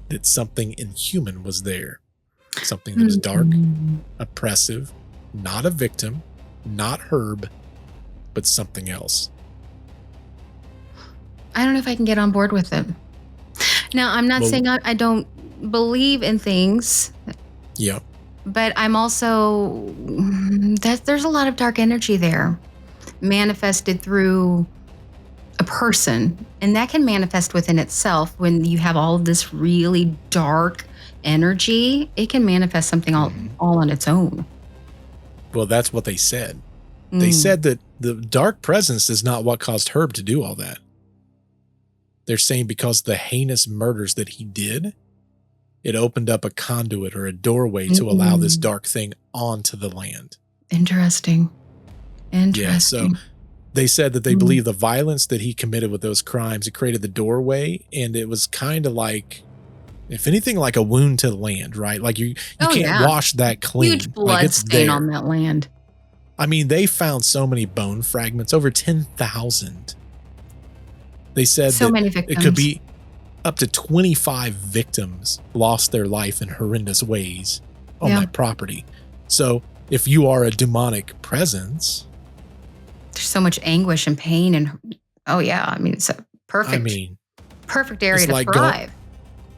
that something inhuman was there. Something that was dark, oppressive, not a victim, not Herb, but something else. I don't know if I can get on board with it. Now, I'm not saying I don't believe in things. Yeah. But I'm also, there's a lot of dark energy there manifested through a person. And that can manifest within itself when you have all of this really dark energy. It can manifest something all on its own. Well, that's what they said. They said that the dark presence is not what caused Herb to do all that. They're saying because of the heinous murders that he did, it opened up a conduit or a doorway to allow this dark thing onto the land. Interesting. Yeah, so they said that they believe the violence that he committed with those crimes, it created the doorway, and it was kind of like, if anything, like a wound to the land, right? Like you can't wash that clean. Huge blood stain on that land. I mean, they found so many bone fragments, over 10,000. They said so that many victims. It could be up to 25 victims lost their life in horrendous ways on that property. So if you are a demonic presence, there's so much anguish and pain and I mean, it's a perfect area to thrive.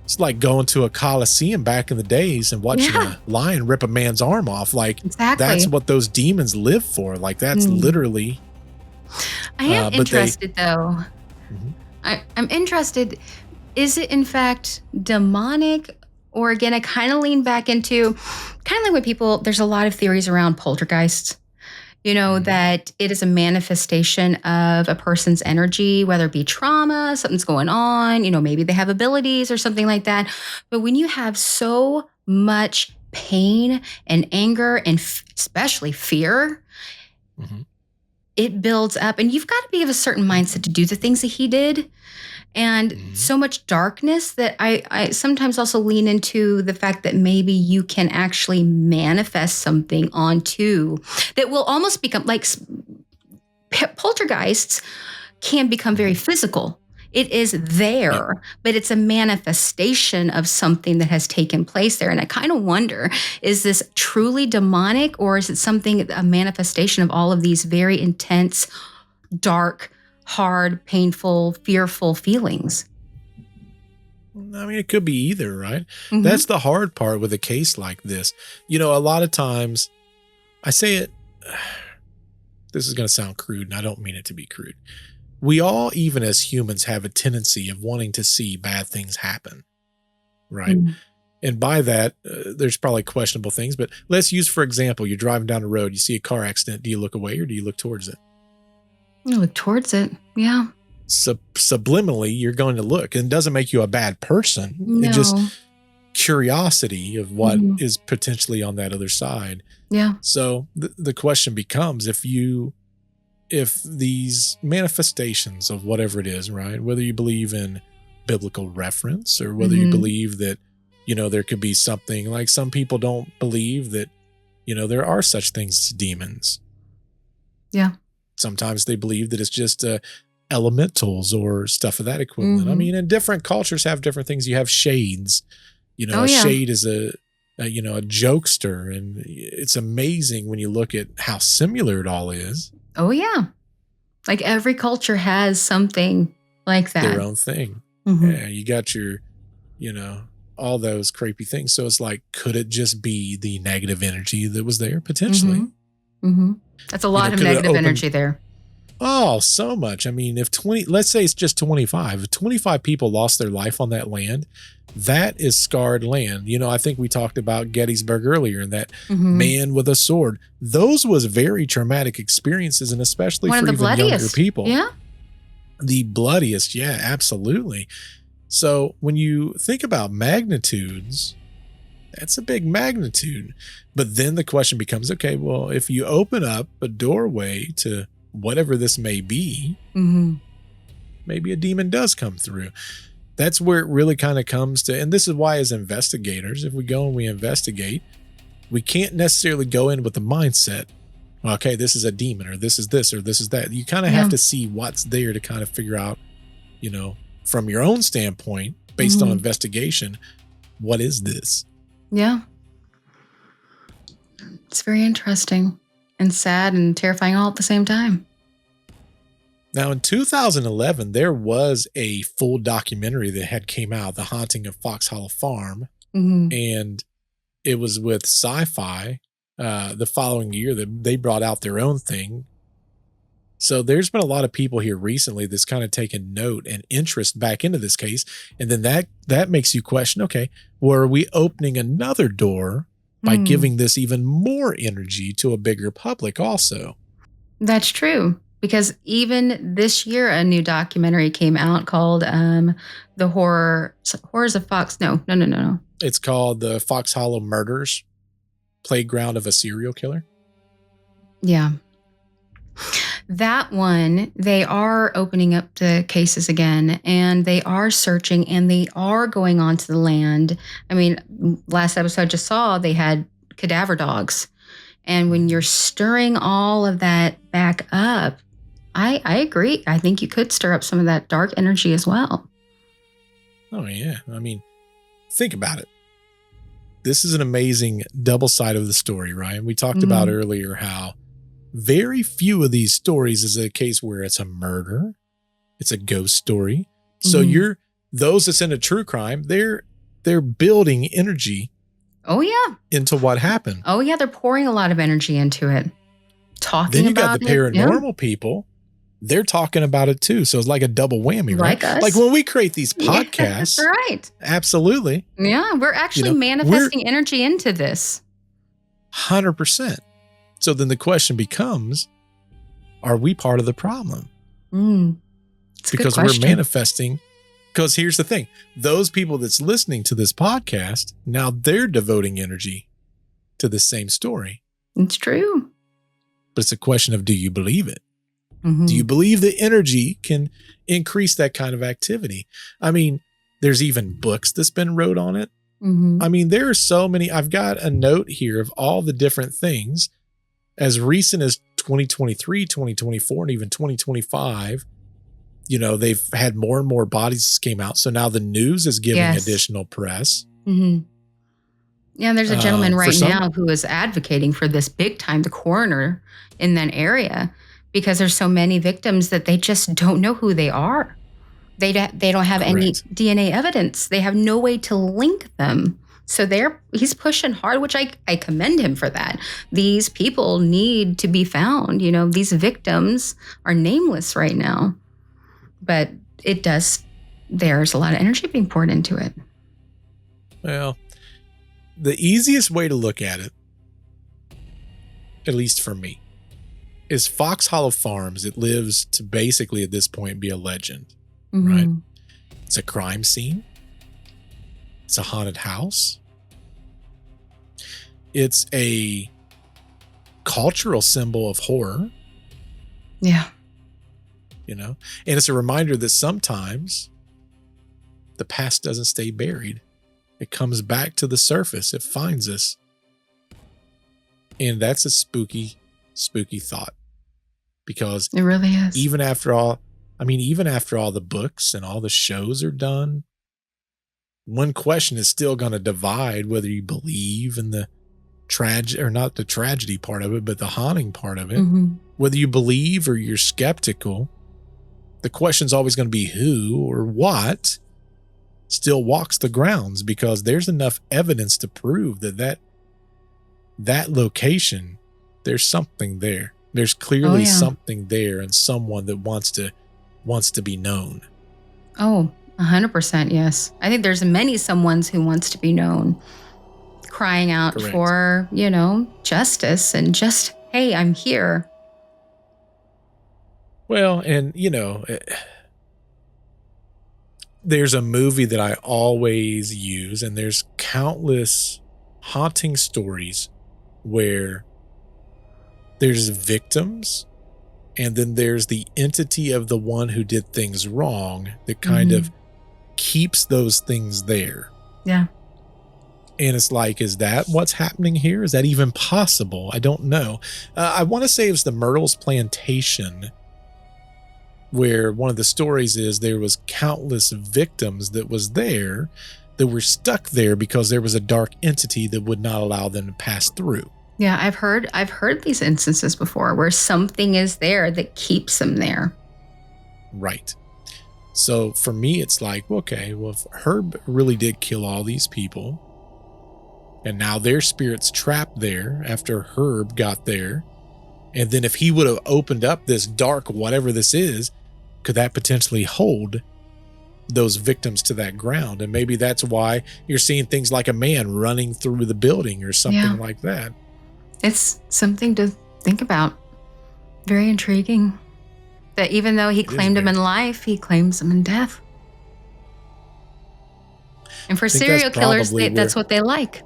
It's like going to a coliseum back in the days and watching a lion rip a man's arm off. Like that's what those demons live for. Like that's literally. I am interested though. I'm interested. Is it in fact demonic? Or again, I kind of lean back into kind of like what people, there's a lot of theories around poltergeists, that it is a manifestation of a person's energy, whether it be trauma, something's going on, maybe they have abilities or something like that. But when you have so much pain and anger and especially fear, it builds up, and you've got to be of a certain mindset to do the things that he did. And so much darkness that I sometimes also lean into the fact that maybe you can actually manifest something onto that will almost become like poltergeists can become very physical. It is there, but it's a manifestation of something that has taken place there. And I kind of wonder, is this truly demonic, or is it something, a manifestation of all of these very intense, dark, hard, painful, fearful feelings? I mean, it could be either, right? That's the hard part with a case like this. A lot of times I say it, this is going to sound crude, and I don't mean it to be crude. We all, even as humans, have a tendency of wanting to see bad things happen, right? And by that, there's probably questionable things, but let's use, for example, you're driving down the road, you see a car accident. Do you look away or do you look towards it? You look towards it, yeah. Subliminally, you're going to look. And it doesn't make you a bad person. No. It's just curiosity of what is potentially on that other side. Yeah. So the question becomes, if these manifestations of whatever it is, right, whether you believe in biblical reference or whether you believe that, there could be something, like some people don't believe that, there are such things as demons. Yeah. Sometimes they believe that it's just elementals or stuff of that equivalent. I mean, and different cultures have different things. You have shades, a shade is a jokester, and it's amazing when you look at how similar it all is. Oh yeah. Like every culture has something like that. Their own thing. Yeah. You got your, all those creepy things. So it's like, could it just be the negative energy that was there potentially? Mm-hmm. Mm-hmm. That's a lot of negative energy there. Oh, so much. I mean, if let's say it's just 25, if 25 people lost their life on that land, that is scarred land. You know, I think we talked about Gettysburg earlier and that man with a sword. Those was very traumatic experiences, and especially for even younger people. Yeah. The bloodiest. Yeah, absolutely. So when you think about magnitudes, that's a big magnitude. But then the question becomes, okay, well, if you open up a doorway to whatever this may be, maybe a demon does come through. That's where it really kind of comes to, and this is why as investigators, if we go and we investigate, we can't necessarily go in with the mindset, okay, this is a demon, or this is this, or this is that. You kind of have to see what's there to kind of figure out, you know, from your own standpoint, based on investigation, what is this? Yeah. It's very interesting and sad and terrifying all at the same time. Now, in 2011, there was a full documentary that had came out, The Haunting of Fox Hollow Farm, and it was with Sci-Fi. The following year, that they brought out their own thing. So there's been a lot of people here recently that's kind of taken note and interest back into this case, and then that makes you question, okay, well, are we opening another door by giving this even more energy to a bigger public also? That's true. Because even this year, a new documentary came out called The Horrors of Fox. No. It's called The Fox Hollow Murders, Playground of a Serial Killer. Yeah. That one, they are opening up the cases again, and they are searching, and they are going onto the land. I mean, last episode I just saw they had cadaver dogs. And when you're stirring all of that back up, I agree. I think you could stir up some of that dark energy as well. Oh, yeah. I mean, think about it. This is an amazing double side of the story, right? We talked about earlier how very few of these stories is a case where it's a murder, it's a ghost story. So those that's in a true crime, they're building energy. Oh, yeah. Into what happened. Oh, yeah. They're pouring a lot of energy into it. Talking about it. Then you got the paranormal people. They're talking about it too. So it's like a double whammy, right? Like us. Like when we create these podcasts. Yeah, right. Absolutely. Yeah. We're actually manifesting energy into this. 100%. So then the question becomes, are we part of the problem? Because we're manifesting. Because here's the thing. Those people that's listening to this podcast, now they're devoting energy to the same story. It's true. But it's a question of, do you believe it? Do you believe the energy can increase that kind of activity? I mean, there's even books that's been wrote on it. I mean, there are so many. I've got a note here of all the different things as recent as 2023, 2024, and even 2025. You know, they've had more and more bodies came out. So now the news is giving additional press. Yeah, there's a gentleman right now who is advocating for this big time, the coroner in that area, because there's so many victims that they just don't know who they are. They don't have any DNA evidence. They have no way to link them. So he's pushing hard, which I commend him for that. These people need to be found. You know, these victims are nameless right now. But there's a lot of energy being poured into it. Well, the easiest way to look at it, at least for me, is Fox Hollow Farms. It lives to basically at this point be a legend, right? It's a crime scene. It's a haunted house. It's a cultural symbol of horror. Yeah. You know, and it's a reminder that sometimes the past doesn't stay buried. It comes back to the surface. It finds us. And that's a spooky, spooky thought, because it really is. Even after all the books and all the shows are done, one question is still going to divide whether you believe in the not the tragedy part of it, but the haunting part of it. Whether you believe or you're skeptical, the question's always going to be who or what. still walks the grounds, because there's enough evidence to prove that location, there's something there. There's clearly something there, and someone that wants to be known. Oh, 100%. Yes. I think there's many someones who wants to be known, crying out Correct. for, justice and just, hey, I'm here. Well, and there's a movie that I always use, and there's countless haunting stories where there's victims, and then there's the entity of the one who did things wrong that kind of keeps those things there. Yeah. And it's like, is that what's happening here? Is that even possible? I don't know. I want to say it was the Myrtle's Plantation, where one of the stories is there was countless victims that was there that were stuck there because there was a dark entity that would not allow them to pass through. Yeah, I've heard these instances before where something is there that keeps them there. Right. So for me, it's like, okay, well, if Herb really did kill all these people, and now their spirit's trapped there after Herb got there, and then if he would have opened up this dark whatever this is, could that potentially hold those victims to that ground? And maybe that's why you're seeing things like a man running through the building or something like that. It's something to think about. Very intriguing. That even though he claimed him in life, he claims him in death. And for serial killers, that's what they like.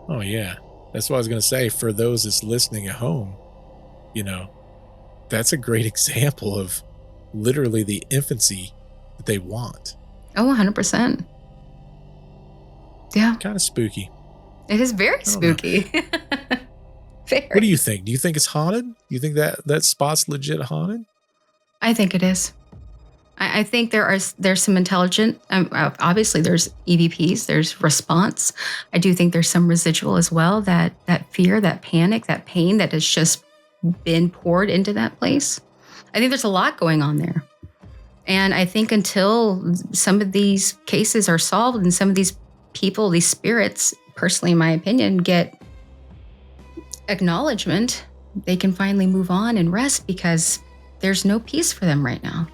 Oh, yeah. That's what I was going to say. For those that's listening at home, that's a great example of literally the infancy that they want. Oh, 100%. Yeah. Kind of spooky. It is very spooky. Very. What do you think? Do you think it's haunted? Do you think that spot's legit haunted? I think it is. I think there's some intelligent, obviously there's EVPs, there's response. I do think there's some residual as well, that fear, that panic, that pain that has just been poured into that place. I think there's a lot going on there. And I think until some of these cases are solved and some of these people, these spirits, personally, in my opinion, get acknowledgement, they can finally move on and rest, because there's no peace for them right now.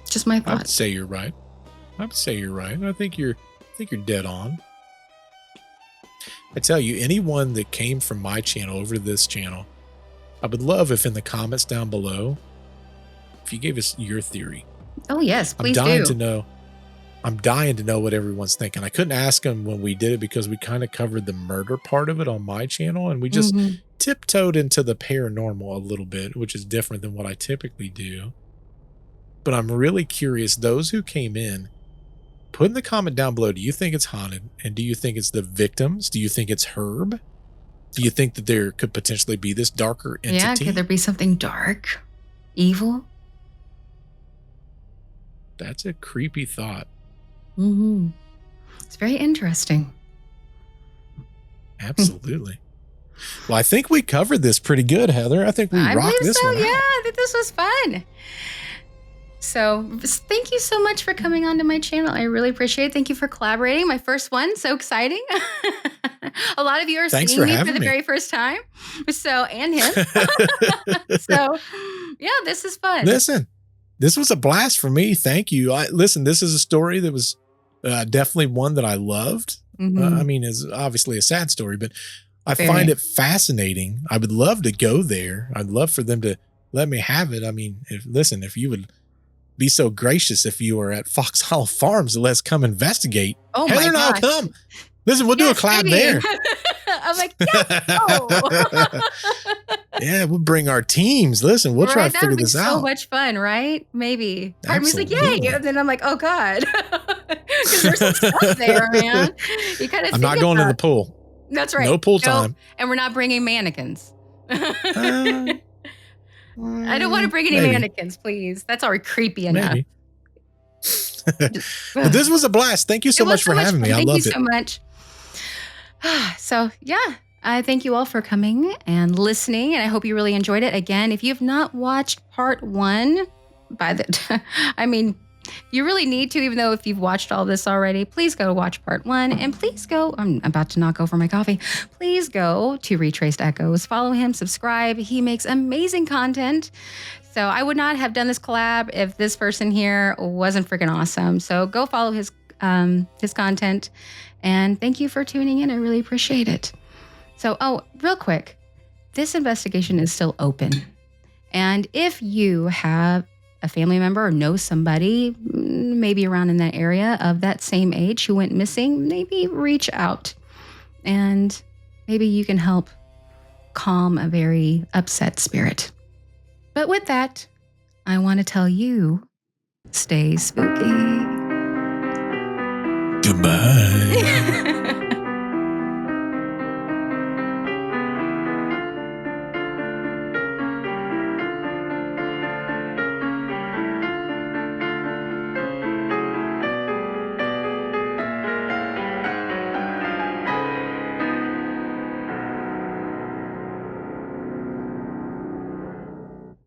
Just my thought. I'd say you're right. I think you're dead on. I tell you, anyone that came from my channel over to this channel, I would love if in the comments down below, if you gave us your theory. Oh yes, please do. I'm dying to know what everyone's thinking. I couldn't ask them when we did it because we kind of covered the murder part of it on my channel, and we just tiptoed into the paranormal a little bit, which is different than what I typically do. But I'm really curious, those who came in, put in the comment down below, do you think it's haunted? And do you think it's the victims? Do you think it's Herb? Do you think that there could potentially be this darker entity? Yeah, could there be something dark, evil? That's a creepy thought. It's very interesting. Absolutely. Well, I think we covered this pretty good, Heather. I think we rocked this one out. Yeah, I think this was fun. So thank you so much for coming onto my channel. I really appreciate it. Thank you for collaborating. My first one, so exciting. A lot of you are seeing me for the very first time. So, and him. So, yeah, this is fun. Listen, this was a blast for me. Thank you. Listen, this is a story that was definitely one that I loved. I mean, it's obviously a sad story, but I find it fascinating. I would love to go there. I'd love for them to let me have it. I mean, if you would be so gracious, if you were at Fox Hollow Farms, let's come investigate. Oh, Heather my gosh. and I'll come. Listen, we'll do a collab there. I'm like, yeah. Yeah, we'll bring our teams. Listen, we'll try to figure this out. So much fun, right? Maybe. Part of me's like, yay. And then I'm like, oh God. Because there's some stuff there, man. You kind of I'm not going to the pool. That's right. No pool time. And we're not bringing mannequins. I don't want to bring any mannequins, please. That's already creepy enough. But this was a blast. Thank you so much for having me. I loved it. Thank you so much. So, yeah, I thank you all for coming and listening, and I hope you really enjoyed it. Again, if you have not watched part 1, I mean, You really need to, even though if you've watched all this already, please go watch part 1. And please go, I'm about to knock over my coffee. Please go to Retraced Echoes. Follow him, subscribe. He makes amazing content. So I would not have done this collab if this person here wasn't freaking awesome. So go follow his content. And thank you for tuning in. I really appreciate it. So, real quick, this investigation is still open. And if you have a family member or know somebody maybe around in that area of that same age who went missing, maybe reach out and maybe you can help calm a very upset spirit. But with that, I want to tell you, stay spooky. Goodbye.